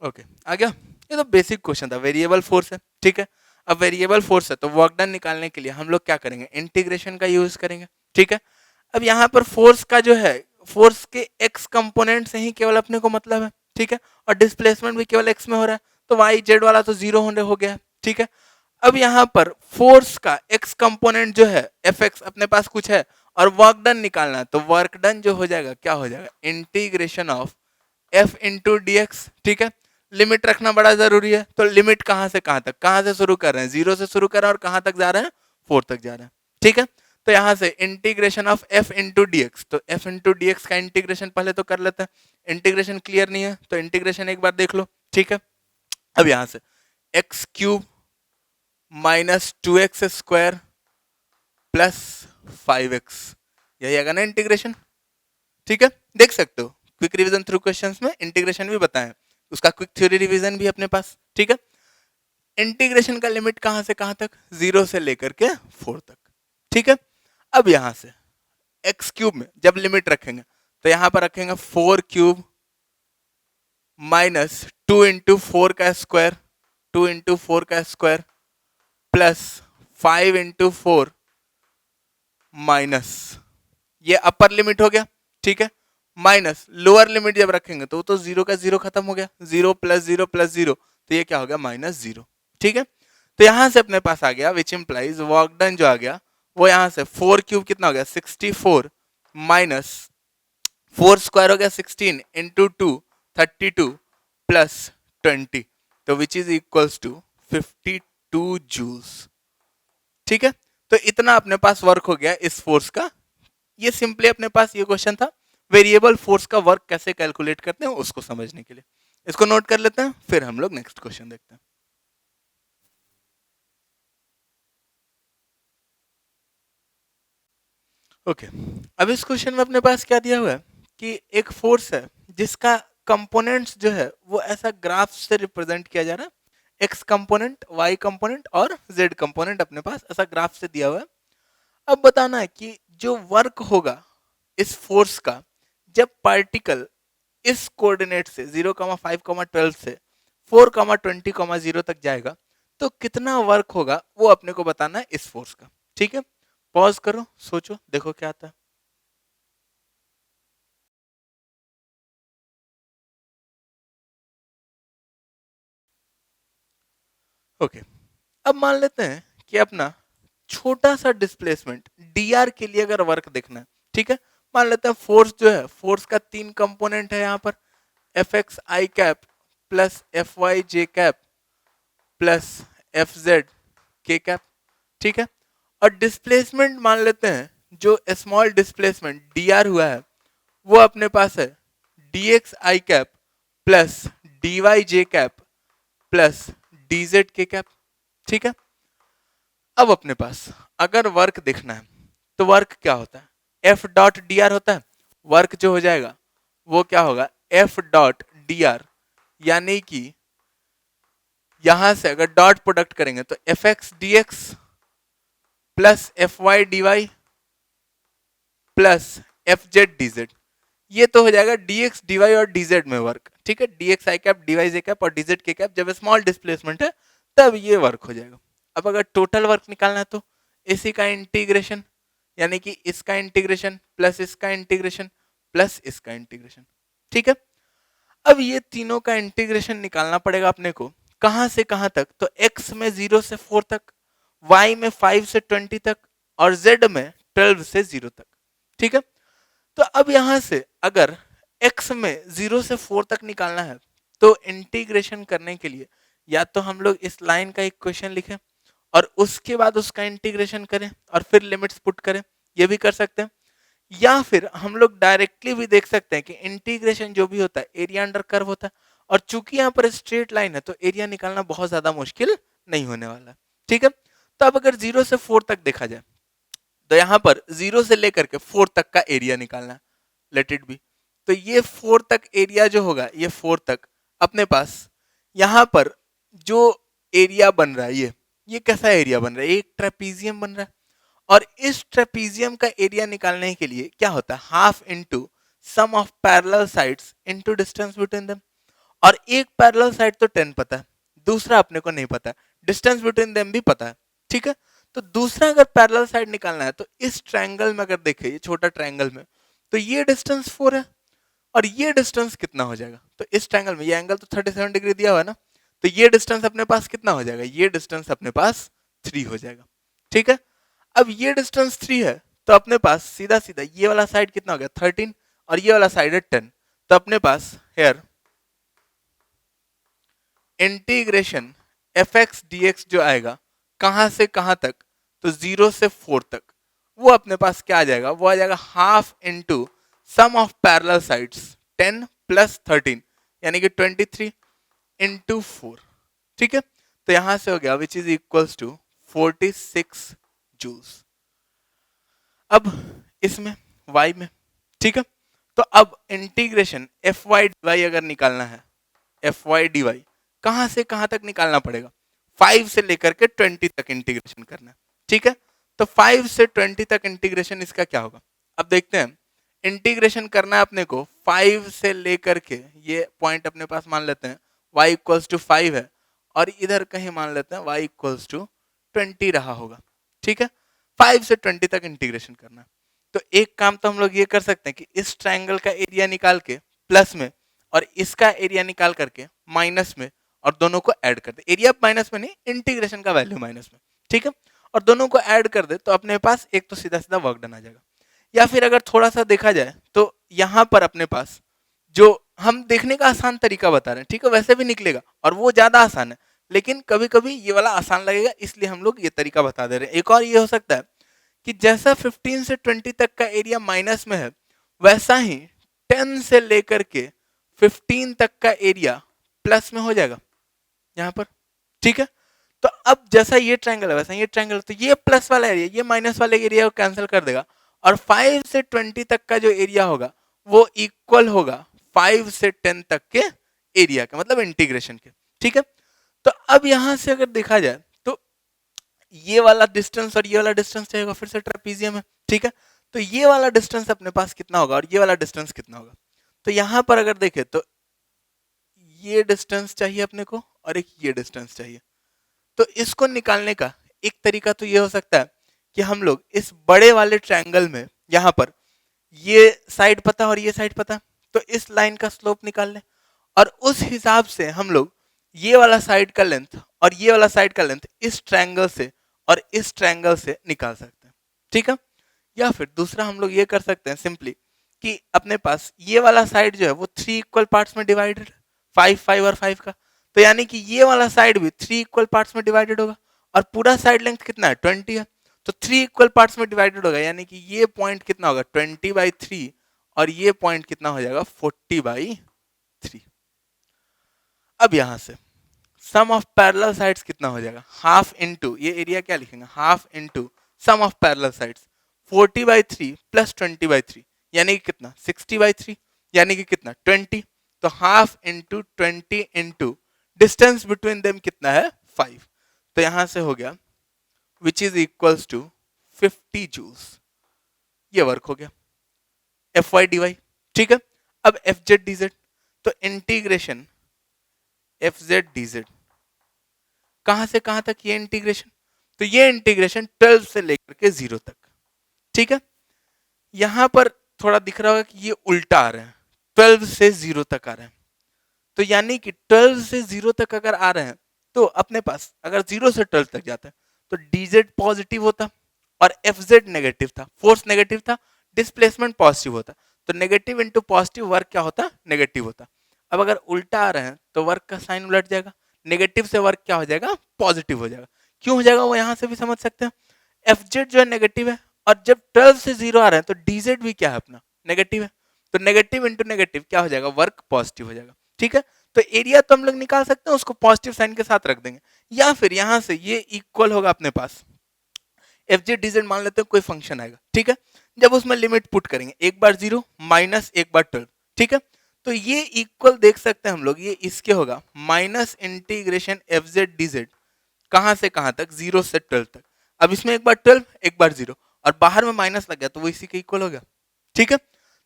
ओके, आ गया, ये तो बेसिक क्वेश्चन था, वेरिएबल फोर्स है, ठीक है। अब वेरिएबल फोर्स है तो वर्क डन निकालने के लिए हम लोग क्या करेंगे, इंटीग्रेशन का यूज करेंगे, ठीक है। अब यहाँ पर फोर्स का जो है, फोर्स के एक्स कंपोनेंट से ही केवल अपने को मतलब है, ठीक है, और डिस्प्लेसमेंट भी केवल एक्स में हो रहा है, तो वाई जेड वाला तो जीरो होने हो गया है, ठीक है। अब यहाँ पर फोर्स का एक्स कंपोनेंट जो है एफ एक्स अपने पास कुछ है, और वर्क डन निकालना है, तो वर्क डन जो हो जाएगा क्या हो जाएगा, integration of F into D x, ठीक है। लिमिट रखना बड़ा जरूरी है, तो लिमिट कहां से कहां तक, कहां से शुरू कर रहे हैं, 0 से शुरू कर रहे हैं और कहां तक जा रहे हैं, 4 तक जा रहे हैं, ठीक है। तो यहां से integration of F into D x, तो एफ इंटू डी एक्स का इंटीग्रेशन पहले तो कर लेते हैं, इंटीग्रेशन क्लियर नहीं है तो इंटीग्रेशन एक बार देख लो, ठीक है। अब यहां से x cube minus 2x square plus 5x, यही आएगा ना इंटीग्रेशन, ठीक है। देख सकते हो क्विक रिवीजन थ्रू क्वेश्चंस में इंटीग्रेशन भी बताएं, उसका क्विक थ्योरी रिवीजन भी अपने पास, ठीक है। इंटीग्रेशन का लिमिट कहां से कहां तक, 0 से लेकर के 4 तक, ठीक है। अब यहां से एक्स क्यूब में जब लिमिट रखेंगे तो यहां पर रखेंगे 4 क्यूब माइनस 2 इंटू 4 का स्क्वायर, 2 इंटू 4 का स्क्वायर प्लस 5 इंटू 4 माइनस, ये अपर लिमिट हो गया, ठीक है, माइनस लोअर लिमिट जब रखेंगे तो जीरो का जीरो खत्म हो गया, 0 प्लस 0 प्लस 0, तो ये क्या हो गया, -0, ठीक है। तो यहां से अपने पास आ गया विच इंप्लाइज वर्क डन जो आ गया वो यहां से 4 क्यूब कितना हो गया 64 माइनस 4 स्क्वायर हो गया 16 इंटू 2 32 प्लस 20, तो which is equals to 52 joules, ठीक है। तो इतना अपने पास वर्क हो गया इस फोर्स का, ये सिंपली अपने पास ये क्वेश्चन था वेरिएबल फोर्स का वर्क कैसे कैलकुलेट करते हैं उसको समझने के लिए, इसको नोट कर लेते हैं, फिर हम लोग नेक्स्ट क्वेश्चन देखते हैं। ओके, अब इस क्वेश्चन में अपने पास क्या दिया हुआ है कि एक फोर्स है जिसका कंपोनेंट्स जो है वो ऐसा ग्राफ से रिप्रेजेंट किया जा रहा है, एक्स कंपोनेंट, वाई कंपोनेंट और जेड कंपोनेंट अपने पास ऐसा ग्राफ से दिया हुआ है। अब बताना है कि जो वर्क होगा इस फोर्स का जब पार्टिकल इस कोऑर्डिनेट से 0, 5, 12 से 4,20,0 तक जाएगा, तो कितना वर्क होगा वो अपने को बताना है इस फोर्स का। ठीक है, पॉज करो, सोचो, देखो क्या आता है। ओके, अब मान लेते हैं कि अपना छोटा सा डिस्प्लेसमेंट डी आर के लिए अगर वर्क देखना है, ठीक है, मान लेते हैं फोर्स जो है, फोर्स का 3 कंपोनेंट है यहाँ पर, F x I cap plus F Y J cap plus F Z K cap. ठीक है, और डिस्प्लेसमेंट मान लेते हैं जो स्मॉल डिस्प्लेसमेंट डी आर हुआ है वो अपने पास है D X I cap plus D Y J cap plus D Z K cap. ठीक है, अब अपने पास अगर वर्क देखना है तो वर्क क्या होता है, एफ डॉट डी आर होता है। वर्क जो हो जाएगा वो क्या होगा, एफ डॉट डी आर, यानी कि यहां से अगर डॉट प्रोडक्ट करेंगे तो F x D X plus F Y D Y plus F Z D Z, ये तो हो जाएगा डी एक्स डी वाई और डी जेड में वर्क। ठीक है, D X I cap D Y J cap और डी जेड के कैप जब स्मॉल डिस्प्लेसमेंट है तब ये वर्क हो जाएगा। अब अगर टोटल वर्क निकालना है तो इसी का इंटीग्रेशन, यानी कि इसका इंटीग्रेशन प्लस इसका इंटीग्रेशन प्लस इसका इंटीग्रेशन। ठीक है, अब ये तीनों का इंटीग्रेशन निकालना पड़ेगा अपने को, कहां से कहां तक, तो x में 0 से 4 तक, y में 5 से 20 तक और z में 12 से 0 तक। ठीक है, तो अब यहां से अगर x में 0 से 4 तक निकालना है तो इंटीग्रेशन करने के लिए या तो हम लोग इस लाइन का इक्वेशन लिखें और उसके बाद उसका इंटीग्रेशन करें और फिर लिमिट्स पुट करें, ये भी कर सकते हैं, या फिर हम लोग डायरेक्टली भी देख सकते हैं कि इंटीग्रेशन जो भी होता है एरिया अंडर कर्व होता है, और चूंकि यहाँ पर स्ट्रेट लाइन है तो एरिया निकालना बहुत ज्यादा मुश्किल नहीं होने वाला है। ठीक है, तो अब अगर 0 से 4 तक देखा जाए तो यहाँ पर 0 से लेकर के 4 तक का एरिया निकालना है, लेट इट बी। तो ये 4 तक एरिया जो होगा, ये 4 तक अपने पास यहाँ पर जो एरिया बन रहा है, ये कैसा एरिया बन रहा है, एक ट्रेपीजियम बन रहा है, और इस ट्रेपीजियम का एरिया निकालने के लिए क्या होता है, half into sum of parallel sides into distance between them, और एक पैरेलल साइड तो 10 पता है, दूसरा अपने को नहीं पता है, डिस्टेंस बिटवीन देम भी पता है। ठीक है, तो दूसरा अगर पैरेलल साइड निकालना है तो इस ट्रायंगल में अगर देखें, ये छोटा ट्रायंगल में, तो ये डिस्टेंस 4 है और ये डिस्टेंस कितना हो जाएगा, तो इस ट्रायंगल में ये एंगल तो 37 डिग्री दिया हुआ है ना, तो ये डिस्टेंस अपने पास कितना हो जाएगा, ये डिस्टेंस अपने पास 3 हो जाएगा। ठीक है, अब ये डिस्टेंस 3 है तो अपने पास सीधा सीधा ये वाला साइड कितना हो गया 13 और ये वाला साइड है 10, तो अपने पास here integration f x D x जो आएगा कहां से कहां तक, तो 0 से 4 तक, वो अपने पास क्या आ जाएगा, वो आ जाएगा half into sum of parallel sides 10 plus 13 यानी कि 23 इंटू 4। ठीक है, तो यहां से हो गया which is equals to 46 joules. अब इसमें y में, ठीक है, तो अब integration F Y D Y अगर निकालना है, एफ वाई डी वाई कहां से कहां तक निकालना पड़ेगा, 5 से लेकर के 20 तक इंटीग्रेशन करना है। ठीक है, तो 5 से 20 तक इंटीग्रेशन इसका क्या होगा, अब देखते हैं। इंटीग्रेशन करना है अपने को 5 से लेकर के, ये पॉइंट अपने पास मान लेते हैं y इक्वल्स टू 5 है और इधर कहीं मान लेते हैं y इक्वल्स टू 20 रहा होगा। ठीक है, 5 से 20 तक इंटीग्रेशन करना है, तो एक काम तो हम लोग ये कर सकते हैं कि इस ट्रायंगल का एरिया निकाल के प्लस में और इसका एरिया निकाल करके माइनस में और दोनों को ऐड कर दे, एरिया माइनस में नहीं, इंटीग्रेशन का वैल्यू माइनस में। ठीक है, और दोनों को ऐड कर दे तो अपने पास एक तो सीधा सीधा वर्क डन आ जाएगा। या फिर अगर थोड़ा सा देखा जाए तो यहाँ पर अपने पास जो हम देखने का आसान तरीका बता रहे हैं, ठीक है, वैसे भी निकलेगा और वो ज्यादा आसान है, लेकिन कभी कभी ये वाला आसान लगेगा इसलिए हम लोग ये तरीका बता दे रहे हैं। एक और ये हो सकता है कि जैसा 15 से 20 तक का एरिया माइनस में है वैसा ही 10 से लेकर के 15 तक का एरिया प्लस में हो जाएगा यहाँ पर। ठीक है, तो अब जैसा ये ट्रायंगल है वैसा ये ट्रायंगल, तो ये प्लस वाला एरिया ये माइनस वाले एरिया को कैंसिल कर देगा और 5 से 20 तक का जो एरिया होगा वो इक्वल होगा 5 से 10 तक के एरिया का, मतलब इंटीग्रेशन के। ठीक है, तो अब यहां से अगर देखा जाए तो ये वाला डिस्टेंस और ये वाला डिस्टेंस रहेगा, फिर से ट्रेपीजियम है। ठीक है, तो ये वाला डिस्टेंस अपने पास कितना होगा और ये वाला डिस्टेंस कितना होगा, तो यहां पर अगर देखें तो ये डिस्टेंस चाहिए अपने को और एक ये डिस्टेंस चाहिए। तो इसको निकालने का एक तरीका तो ये हो सकता है कि हम लोग इस बड़े वाले ट्रायंगल में यहाँ पर ये साइड पता और ये साइड पता, तो इस लाइन का स्लोप निकाल लें और उस हिसाब से हम लोग ये वाला साइड का लेंथ और ये वाला साइड का लेंथ इस ट्रायंगल से और इस ट्रायंगल से निकाल सकते हैं। ठीक है, या फिर दूसरा हम लोग ये कर सकते हैं सिंपली कि अपने पास ये वाला साइड जो है वो 3 इक्वल पार्ट्स में डिवाइडेड, 5 5 और 5 का, तो यानी कि ये वाला साइड भी 3 इक्वल पार्ट्स में डिवाइडेड होगा और पूरा साइड लेंथ कितना है 20 है, तो 3 इक्वल पार्ट्स में डिवाइडेड होगा, यानी कि ये पॉइंट कितना होगा 20/3 और ये पॉइंट कितना हो जाएगा 40/3। अब यहां से सम ऑफ पैरेलल साइड्स कितना हो जाएगा, हाफ इंटू ये एरिया क्या लिखेंगे, half into sum of parallel sides 40/3 plus 20/3 यानी कि कितना 60/3 यानी कि कितना 20, तो half into 20 into distance between them कितना है 5, तो यहां से हो गया which is equals to 50 joules. ये वर्क हो गया एफ वाई डी वाई। ठीक है, अब एफ जेड डी जेड, तो integration F Z D Z कहां से कहां तक ये इंटीग्रेशन, तो ये इंटीग्रेशन 12 से लेकर के 0 तक। ठीक है, यहां पर थोड़ा दिख रहा होगा कि ये उल्टा आ रहे हैं, 12 से 0 तक आ रहे हैं, तो यानी कि 12 से 0 तक अगर आ रहे हैं तो अपने पास अगर 0 से 12 तक जाता है तो dz पॉजिटिव होता और fz नेगेटिव था, फोर्स नेगेटिव था, डिस्प्लेसमेंट पॉजिटिव होता, तो नेगेटिव इंटू पॉजिटिव वर्क क्या होता नेगेटिव होता। अब अगर उल्टा आ रहे हैं तो वर्क का साइन उलट जाएगा, नेगेटिव से वर्क क्या हो जाएगा पॉजिटिव हो जाएगा। क्यों हो जाएगा वो यहां से भी समझ सकते हैं, एफ जो है नेगेटिव है और जब 12 से 0 आ रहे हैं तो dz भी क्या है अपना नेगेटिव है, तो नेगेटिव इंटू नेगेटिव क्या हो जाएगा वर्क पॉजिटिव हो जाएगा। ठीक है, तो एरिया तो हम लोग निकाल सकते हैं, उसको पॉजिटिव साइन के साथ रख देंगे, या फिर यहां से ये इक्वल होगा अपने पास एफ जे डी जेड मान लेते हैं कोई फंक्शन आएगा। ठीक है, जब उसमें लिमिट पुट करेंगे एक बार 0 माइनस एक बार 12। ठीक है, तो ये इक्वल देख सकते हैं हम लोग, ये इसके होगा minus integration F Z D Z कहां से कहां तक 0 से 12 तक। अब इसमें एक बार 12 एक बार 0 और बाहर में माइनस लग गया तो वो इसी के इक्वल हो गया। ठीक है,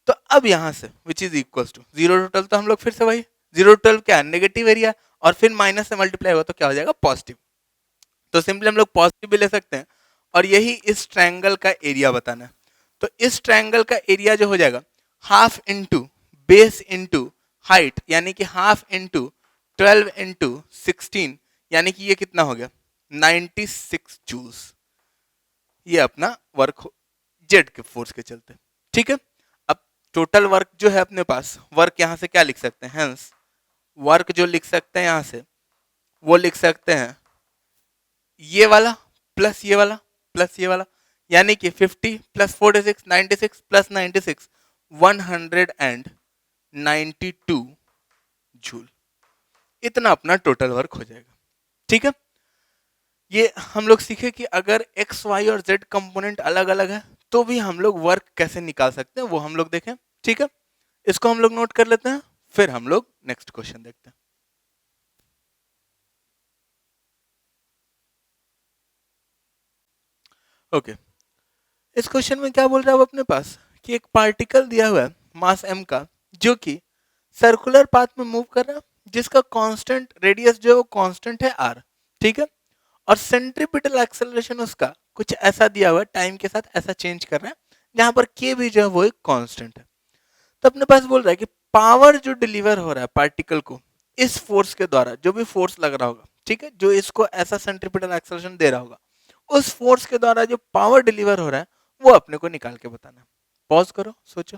तो अब यहां से which is equal to 0 to 12, तो हम लोग फिर से वही 0 टू 12 क्या है नेगेटिव एरिया और फिर माइनस से मल्टीप्लाई होगा तो क्या हो जाएगा पॉजिटिव, तो सिंपली हम लोग पॉजिटिव भी ले सकते हैं और यही इस ट्रायंगल का एरिया बताना है। तो इस ट्रायंगल का एरिया जो हो जाएगा half into base into height यानी कि हाफ इंटू 12 इंटू 16 यानी कि ये कितना हो गया 96 जूल्स, ये अपना वर्क जेड के फोर्स के चलते। ठीक है, अब टोटल वर्क जो है अपने पास, वर्क यहां से क्या लिख सकते हैं, हेंस वर्क जो लिख सकते हैं यहां से वो लिख सकते हैं ये वाला प्लस ये वाला प्लस ये वाला, यानी कि 50 प्लस 46 96 प्लस 96 192 जूल, इतना अपना टोटल वर्क हो जाएगा। ठीक है, ये हम लोग सीखे कि अगर एक्स वाई और जेड कंपोनेंट अलग अलग है तो भी हम लोग वर्क कैसे निकाल सकते हैं वो हम लोग देखें। ठीक है, इसको हम लोग नोट कर लेते हैं, फिर हम लोग नेक्स्ट क्वेश्चन देखते हैं। ओके, इस क्वेश्चन में क्या बोल रहा है वो अपने पास कि एक पार्टिकल दिया हुआ है मास m का जो कि सर्कुलर पाथ में मूव कर रहा है, जिसका कांस्टेंट रेडियस जो है वो कांस्टेंट है r। ठीक है, और सेंट्रीपिटल एक्सेलरेशन उसका कुछ ऐसा दिया हुआ है, टाइम के साथ ऐसा चेंज कर रहा है जहां पर k भी जो है वो एक कांस्टेंट है। तो अपने पास बोल रहा है कि पावर जो डिलीवर हो रहा है पार्टिकल को इस फोर्स के द्वारा, जो भी फोर्स लग रहा होगा, ठीक है, जो इसको ऐसा सेंट्रीपिटल एक्सेलरेशन दे रहा होगा, उस फोर्स के द्वारा जो पावर डिलीवर हो रहा है वो अपने को निकाल के बताना है। पॉज करो, सोचो।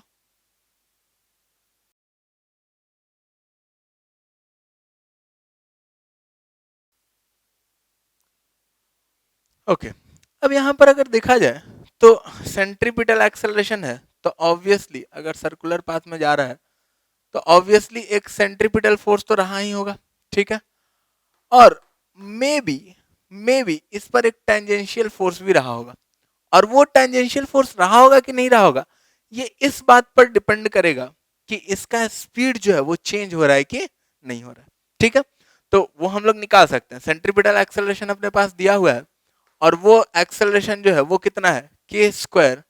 ओके, अब यहां पर अगर देखा जाए तो सेंट्रीपिटल एक्सेलरेशन है तो ऑब्वियसली अगर सर्कुलर पाथ में जा रहा है तो ऑब्वियसली एक सेंट्रीपिटल फोर्स तो रहा ही होगा। ठीक है, और मे बी इस पर एक टेंजेंशियल फोर्स भी रहा होगा, और वो टेंजेंशियल फोर्स रहा होगा कि नहीं रहा होगा ये इस बात पर डिपेंड करेगा कि इसका स्पीड जो है वो चेंज हो रहा है कि नहीं हो रहा है। ठीक है, तो वो हम लोग निकाल सकते हैं, सेंट्रीपिटल एक्सेलरेशन अपने पास दिया हुआ है और वो एक्सेलरेशन जो है वो कितना है K square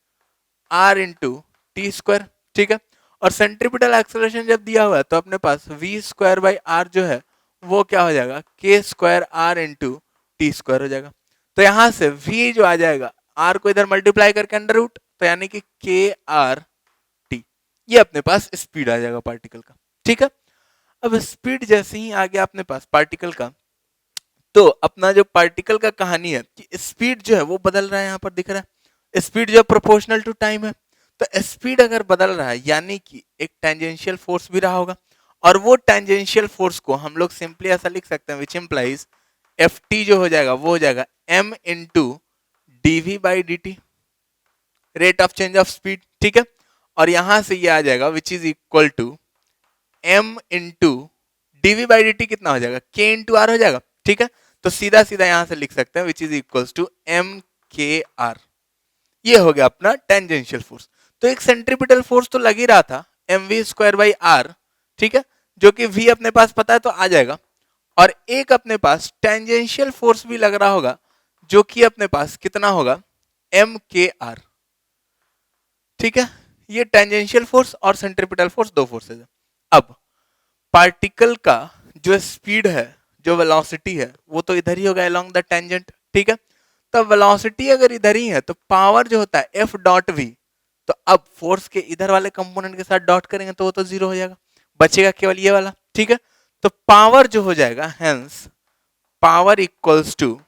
R into T square. ठीक है, और सेंट्रीपिटल एक्सेलरेशन जब दिया हुआ है तो अपने पास v स्क्वायर बाई आर जो है वो क्या हो जाएगा k square R into T square हो जाएगा। तो यहां से v जो आ जाएगा r को इधर मल्टीप्लाई करके अंडर रूट, तो यानी कि k r t, ये अपने पास स्पीड आ जाएगा पार्टिकल का। ठीक है, अब स्पीड जैसे ही आ गया अपने पास पार्टिकल का, तो अपना जो पार्टिकल का कहानी है कि स्पीड जो है वो बदल रहा है, यहाँ पर दिख रहा है स्पीड जो प्रोपोर्शनल टू टाइम है। तो स्पीड अगर बदल रहा है यानी कि एक टेंजेंशियल फोर्स भी रहा होगा, और वो टेंजेंशियल फोर्स को हम लोग सिंपली ऐसा लिख सकते हैं विच इम्प्लाइज एफ टी जो हो जाएगा वो हो जाएगा M into D V by D T, rate of change of speed. ठीक है, और यहां से ये आ जाएगा which is equal to M into D V by D T कितना हो जाएगा के इंटू आर हो जाएगा। ठीक है, तो सीधा सीधा यहां से लिख सकते हैं which is equals to M K R, ये हो गया अपना टेंजेंशियल फोर्स। तो एक सेंट्रीपिटल फोर्स तो लग ही रहा था M V square by R, ठीक है, जो कि v अपने पास पता है तो आ जाएगा, और एक अपने पास टेंजेंशियल फोर्स भी लग रहा होगा जो कि अपने पास कितना होगा एम के आर। ठीक है, ये टेंजेंशियल फोर्स और सेंट्रीपिटल फोर्स दो फोर्सेज है। अब पार्टिकल का जो स्पीड है, जो वेलोसिटी है, वो तो इधर ही होगा अलोंग द टेंजेंट। ठीक है, तो वेलोसिटी अगर इधर ही है तो पावर जो होता है एफ डॉट वी, तो अब फोर्स के इधर वाले कंपोनेंट के साथ डॉट करेंगे तो वो तो जीरो हो जाएगा, बचेगा केवल ये वाला। ठीक है, तो पावर जो हो जाएगा hence power equals to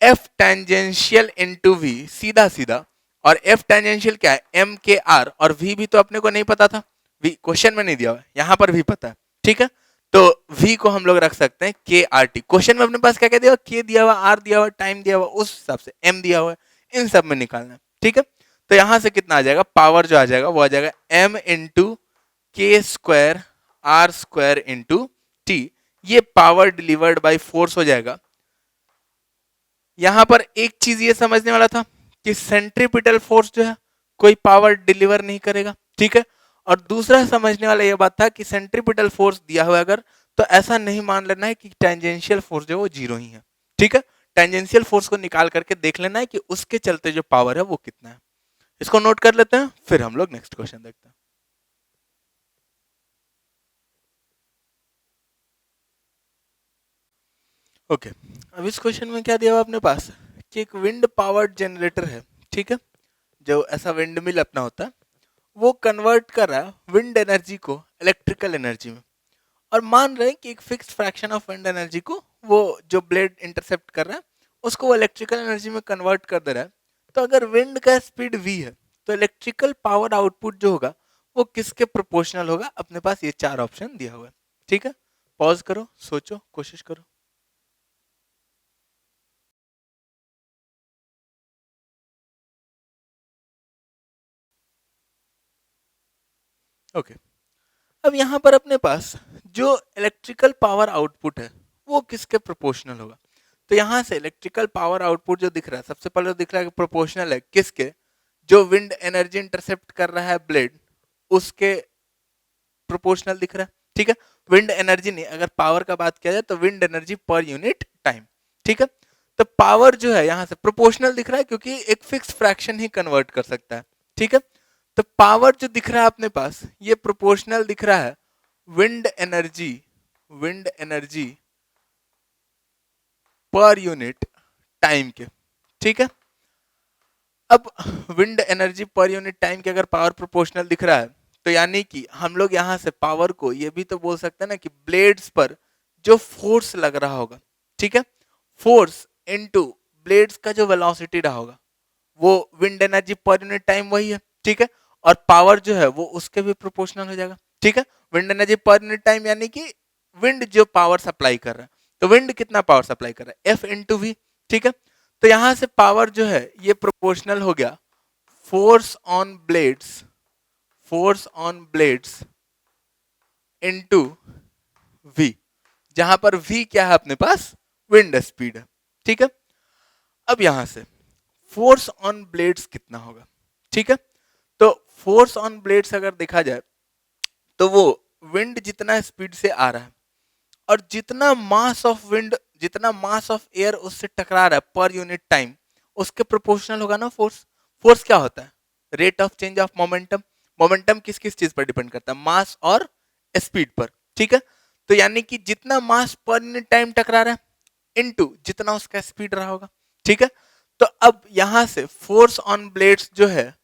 F tangential into V, सीधा सीधा, और एफ टेंजेंशियल क्या है एम के आर, और वी भी तो अपने को नहीं पता था, वी क्वेश्चन में नहीं दिया हुआ है, यहां पर भी पता है। ठीक है, तो वी को हम लोग रख सकते हैं के आर टी। क्वेश्चन में अपने पास क्या क्या दिया हुआ, के दिया हुआ, आर दिया हुआ, टाइम दिया हुआ, उस हिसाब से एम दिया हुआ है, इन सब में निकालना है। ठीक है, तो यहां से कितना आ जाएगा, पावर जो आ जाएगा वो आ जाएगा M into K square R square into T, ये पावर डिलीवर्ड बाई फोर्स हो जाएगा। यहां पर एक चीज ये समझने वाला था कि सेंट्रीपिटल फोर्स जो है कोई पावर डिलीवर नहीं करेगा। ठीक है, और दूसरा समझने वाला यह बात था कि सेंट्रीपिटल फोर्स दिया हुआ अगर, तो ऐसा नहीं मान लेना है कि टेंजेंशियल फोर्स जो वो जीरो ही है। ठीक है, टेंजेंशियल फोर्स को निकाल करके देख लेना है कि उसके चलते जो पावर है वो कितना है। इसको नोट कर लेते हैं, फिर हम लोग नेक्स्ट क्वेश्चन देखते हैं। ओके, अब इस क्वेश्चन में क्या दिया हुआ अपने पास कि एक विंड पावर्ड जनरेटर है। ठीक है, जो ऐसा विंड मिल अपना होता है वो कन्वर्ट कर रहा है विंड एनर्जी को इलेक्ट्रिकल एनर्जी में, और मान रहे हैं कि एक fixed fraction of wind energy को वो जो ब्लेड इंटरसेप्ट कर रहा है उसको वो इलेक्ट्रिकल एनर्जी में कन्वर्ट कर दे रहा है। तो अगर विंड का स्पीड v है तो इलेक्ट्रिकल पावर आउटपुट जो होगा वो किसके प्रोपोर्शनल होगा, अपने पास ये चार ऑप्शन दिया हुआ है। ठीक है, पॉज करो, सोचो, कोशिश करो। ओके, अब यहां पर अपने पास जो इलेक्ट्रिकल पावर आउटपुट है वो किसके प्रोपोर्शनल होगा। तो यहां से इलेक्ट्रिकल पावर आउटपुट जो दिख रहा है सबसे पहले तो दिख रहा है कि प्रोपोर्शनल है किसके, जो विंड एनर्जी इंटरसेप्ट कर रहा है ब्लेड उसके प्रोपोर्शनल दिख रहा है। ठीक है, विंड एनर्जी नहीं, अगर पावर का बात किया जाए तो विंड एनर्जी पर यूनिट टाइम। ठीक है, तो पावर जो है यहां से प्रोपोर्शनल दिख रहा है क्योंकि एक फिक्स फ्रैक्शन ही कन्वर्ट कर सकता है। ठीक है, तो पावर जो दिख रहा है अपने पास ये प्रोपोर्शनल दिख रहा है विंड एनर्जी, विंड एनर्जी पर यूनिट टाइम के। ठीक है, अब विंड एनर्जी पर यूनिट टाइम के अगर पावर प्रोपोर्शनल दिख रहा है तो यानी कि हम लोग यहां से पावर को ये भी तो बोल सकते हैं ना कि ब्लेड्स पर जो फोर्स लग रहा होगा, ठीक है, फोर्स इनटू ब्लेड्स का जो वेलोसिटी रहा होगा वो विंड एनर्जी पर यूनिट टाइम वही है। ठीक है, और पावर जो है वो उसके भी प्रोपोर्शनल हो जाएगा। ठीक है, विंड एनर्जी पर यूनिट टाइम यानी कि विंड जो पावर सप्लाई कर रहा है, तो विंड कितना पावर सप्लाई कर रहा है एफ इंटू वी। ठीक है, तो यहां से पावर जो है ये प्रोपोर्शनल हो गया force on blades, force on blades into V, जहां पर वी क्या है अपने पास विंड स्पीड है। ठीक है, अब यहां से फोर्स ऑन ब्लेड्स कितना होगा। ठीक है, तो फोर्स ऑन ब्लेड्स अगर देखा जाए तो वो विंड जितना स्पीड से आ रहा है और जितना मास ऑफ विंड, जितना मास ऑफ एयर उससे टकरा रहा है पर यूनिट टाइम, उसके प्रोपोर्शनल होगा ना फोर्स। फोर्स क्या होता है, rate of change of momentum, momentum किस किस चीज पर डिपेंड करता है, मास और स्पीड पर, ठीक है। तो यानी कि जितना मास पर यूनिट टाइम टकरा रहा है इनटू जितना उसका स्पीड रहा होगा, ठीक है। तो अब यहां से फोर्स ऑन ब्लेड्स जो है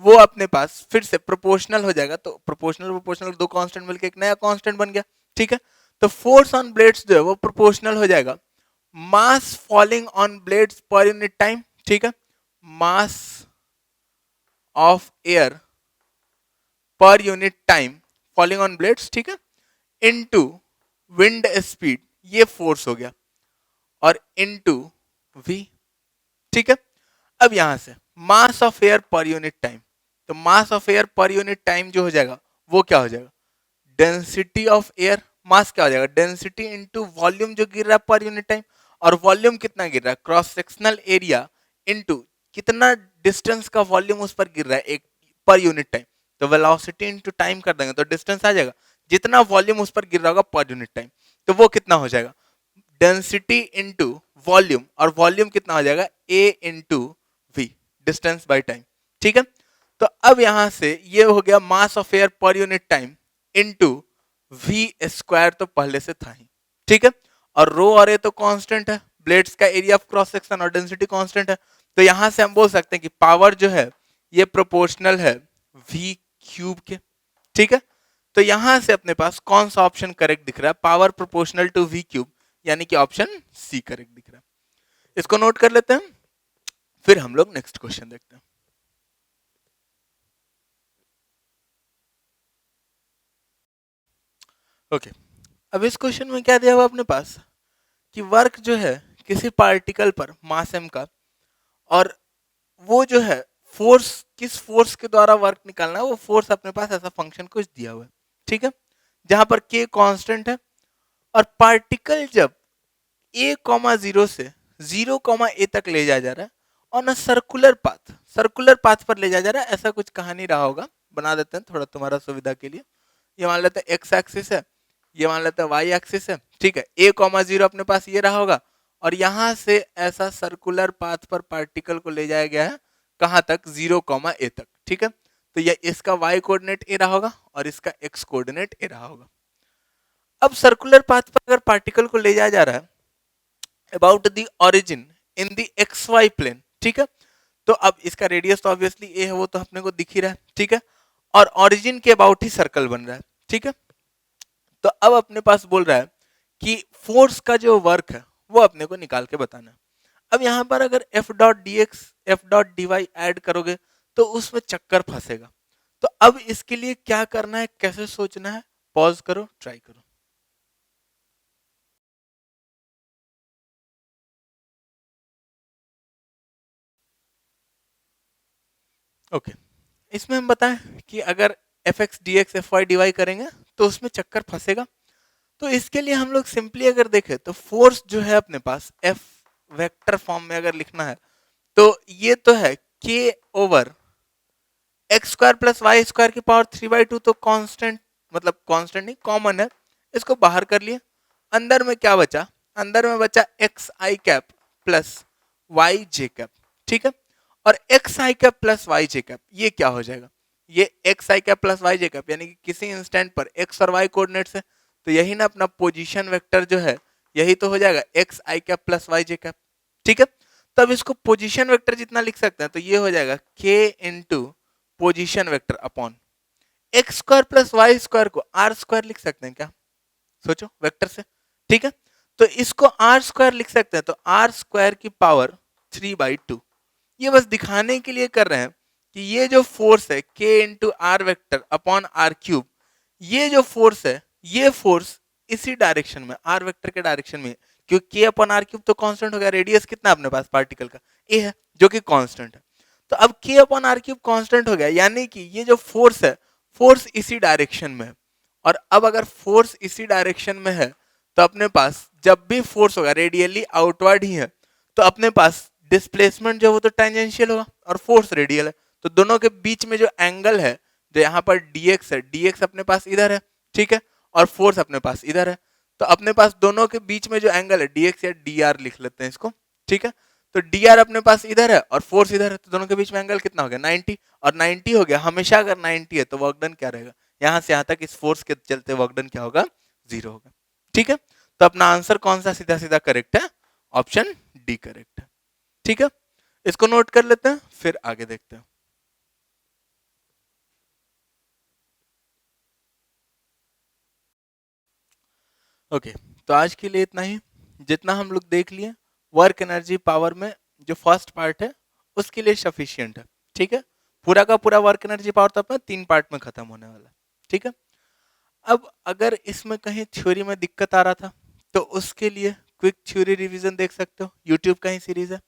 वो अपने पास फिर से प्रोपोर्शनल हो जाएगा, तो प्रोपोर्शनल प्रोपोर्शनल दो कांस्टेंट मिलकर एक नया कांस्टेंट बन गया, ठीक है। तो फोर्स ऑन ब्लेड्स जो है वो प्रोपोर्शनल हो जाएगा mass falling on blades per unit time, ठीक है, mass of air per unit time falling on blades, ठीक है, इनटू विंड स्पीड, ये फोर्स हो गया, और इनटू वी, ठीक है। अब यहां से mass of air per unit time, तो mass of air per unit time जो हो जाएगा वो क्या हो जाएगा, डेंसिटी ऑफ एयर, मास क्या हो जाएगा, डेंसिटी इनटू वॉल्यूम जो गिर रहा है पर यूनिट टाइम, और वॉल्यूम कितना गिर रहा है, क्रॉस सेक्शनल एरिया इनटू कितना डिस्टेंस का वॉल्यूम उस पर गिर रहा है एक पर यूनिट टाइम, तो वेलोसिटी इनटू टाइम कर देंगे तो डिस्टेंस आ जाएगा, जितना वॉल्यूम उस पर गिर रहा होगा पर यूनिट टाइम, तो वो कितना हो जाएगा, डेंसिटी इनटू वॉल्यूम, और वॉल्यूम कितना हो जाएगा, A into V, distance by time, ठीक है। तो अब यहां से ये हो गया mass of air per unit time into V square, तो पहले से था ही, ठीक है, और रो और ए तो कांस्टेंट है, ब्लेड्स का एरिया ऑफ क्रॉस सेक्शन और डेंसिटी कांस्टेंट है, तो यहां से हम बोल सकते हैं कि पावर जो है ये प्रोपोर्शनल है वी क्यूब के, ठीक है। तो यहां से अपने पास कौन सा ऑप्शन करेक्ट दिख रहा है, power proportional to V cube, यानी कि ऑप्शन सी करेक्ट दिख रहा है। इसको नोट कर लेते हैं, फिर हम लोग नेक्स्ट क्वेश्चन देखते हैं। ओके, अब इस क्वेश्चन में क्या दिया हुआ अपने पास कि वर्क जो है किसी पार्टिकल पर मास m का, और वो जो है फोर्स, किस फोर्स के द्वारा वर्क निकालना है, वो फोर्स अपने पास ऐसा फंक्शन कुछ दिया हुआ है, ठीक है, जहां पर k कांस्टेंट है, और पार्टिकल जब a कॉमा जीरो से जीरो कॉमा ए तक ले जाया जा रहा है on a circular path, circular path पर ले जाया जा रहा है, ऐसा कुछ कहानी रहा होगा, बना देते हैं थोड़ा तुम्हारा सुविधा के लिए। ये मान लेते हैं एक्स एक्सिस है, ये मान लेते हैं वाई एक्सिस है, ठीक है, ए कॉमा जीरो अपने पास ये रहा होगा, और यहां से ऐसा सर्कुलर पाथ पर पार्टिकल को ले जाया गया है कहां तक, जीरो कॉमा ए तक, ठीक है। तो ये इसका वाई कोऑर्डिनेट ए रहा होगा और इसका एक्स कोऑर्डिनेट ए रहा होगा। अब सर्कुलर पाथ पर अगर पार्टिकल को ले जाया जा रहा है about the origin in the X Y plane, ठीक है, तो अब इसका रेडियस तो ऑब्वियसली ए है, वो तो अपने को दिख ही रहा है, ठीक है, और ओरिजिन के अबाउट ही सर्कल बन रहा है, ठीक है। तो अब अपने पास बोल रहा है कि फोर्स का जो वर्क है वो अपने को निकाल के बताना है। अब यहां पर अगर F dot D X F dot D Y add करोगे तो उसमें चक्कर फंसेगा, तो अब इसके लिए क्या करना है, कैसे सोचना है, पॉज करो, ट्राई करो। ओके, इसमें हम बताएं कि अगर F x D X F Y D Y करेंगे तो उसमें चक्कर फंसेगा, तो इसके लिए हम लोग सिंपली अगर देखें तो फोर्स जो है अपने पास एफ वेक्टर फॉर्म में अगर लिखना है तो ये तो है K over X square plus Y square की पावर 3/2, तो कांस्टेंट, मतलब कांस्टेंट नहीं कॉमन है, इसको बाहर कर लिए, अंदर में क्या बचा, अंदर में बचा x I cap plus Y J cap, ठीक है, और x I cap plus Y J cap ये क्या हो जाएगा, ये x I cap plus Y J cap यानी कि किसी इंस्टेंट पर एक्स और वाई कोऑर्डिनेट्स है, तो यही ना अपना पोजीशन वेक्टर जो है यही तो हो जाएगा x I cap plus Y J cap, ठीक है। तब इसको पोजीशन वेक्टर जितना लिख सकते हैं तो ये हो जाएगा K into position vector upon X square plus Y square को आर स्क्वायर लिख सकते हैं क्या, सोचो वेक्टर से, ठीक है, तो इसको आर स्क्वायर लिख सकते हैं, तो आर स्क्वायर की पावर 3/2, ये बस दिखाने के लिए कर रहे हैं कि ये जो फोर्स है K into R vector upon R cube, ये जो फोर्स है ये फोर्स इसी डायरेक्शन में आर वेक्टर के डायरेक्शन में, क्योंकि के अपॉन आर क्यूब तो कांस्टेंट हो गया, रेडियस कितना अपने पास पार्टिकल का ए है जो कि कांस्टेंट है, तो अब के अपॉन आर क्यूब कांस्टेंट हो गया, यानी कि ये जो फोर्स है फोर्स इसी डायरेक्शन में है, और अब अगर फोर्स इसी डायरेक्शन में है तो अपने पास जब भी फोर्स होगा रेडियली आउटवर्ड ही है, तो अपने पास डिस्प्लेसमेंट जो वो तो टेंजेंशियल होगा और फोर्स रेडियल है, तो दोनों के बीच में जो एंगल है जो यहाँ पर dx है, dx अपने पास इधर है, ठीक है, और फोर्स अपने पास इधर है, तो अपने पास दोनों के बीच में जो एंगल है dx या dr लिख लेते हैं इसको, ठीक है, तो डी आर अपने पास इधर है और फोर्स इधर है, तो दोनों के बीच में एंगल कितना हो गया 90, और 90 हो गया। हमेशा अगर 90 है तो वर्क डन क्या रहेगा, यहां से यहां तक इस फोर्स के चलते वर्क डन क्या होगा, 0 होगा। ठीक है, तो अपना आंसर कौन सा सीधा सीधा करेक्ट है, ऑप्शन डी करेक्ट है। ठीक है, इसको नोट कर लेते हैं, फिर आगे देखते हैं। ओके, तो आज के लिए इतना ही। जितना हम लोग देख लिए वर्क एनर्जी पावर में, जो फर्स्ट पार्ट है उसके लिए सफिशियंट है। ठीक है, पूरा का पूरा वर्क एनर्जी पावर तो अपना 3 पार्ट में खत्म होने वाला है। ठीक है, अब अगर इसमें कहीं थ्योरी में दिक्कत आ रहा था तो उसके लिए क्विक थ्योरी रिवीजन देख सकते हो, यूट्यूब का ही सीरीज है।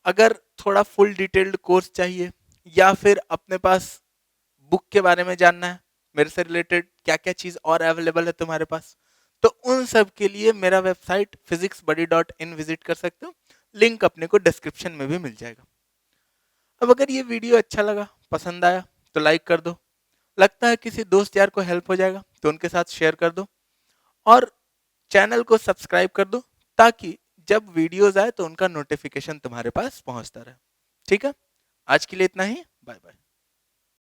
अगर थोड़ा फुल डिटेल्ड कोर्स चाहिए या फिर अपने पास बुक के बारे में जानना है, मेरे से रिलेटेड क्या क्या चीज और अवेलेबल है तुम्हारे पास, तो उन सब के लिए मेरा वेबसाइट physicsbuddy.in विजिट कर सकते हो। लिंक अपने को डिस्क्रिप्शन में भी मिल जाएगा। अब अगर ये वीडियो अच्छा लगा, पसंद आया, तो लाइक कर दो। लगता है किसी दोस्त यार को हेल्प हो जाएगा तो उनके साथ शेयर कर दो, और चैनल को सब्सक्राइब कर दो, ताकि जब वीडियोस आए तो उनका नोटिफिकेशन तुम्हारे पास पहुंचता रहे। ठीक है, आज के लिए इतना ही, बाय बाय।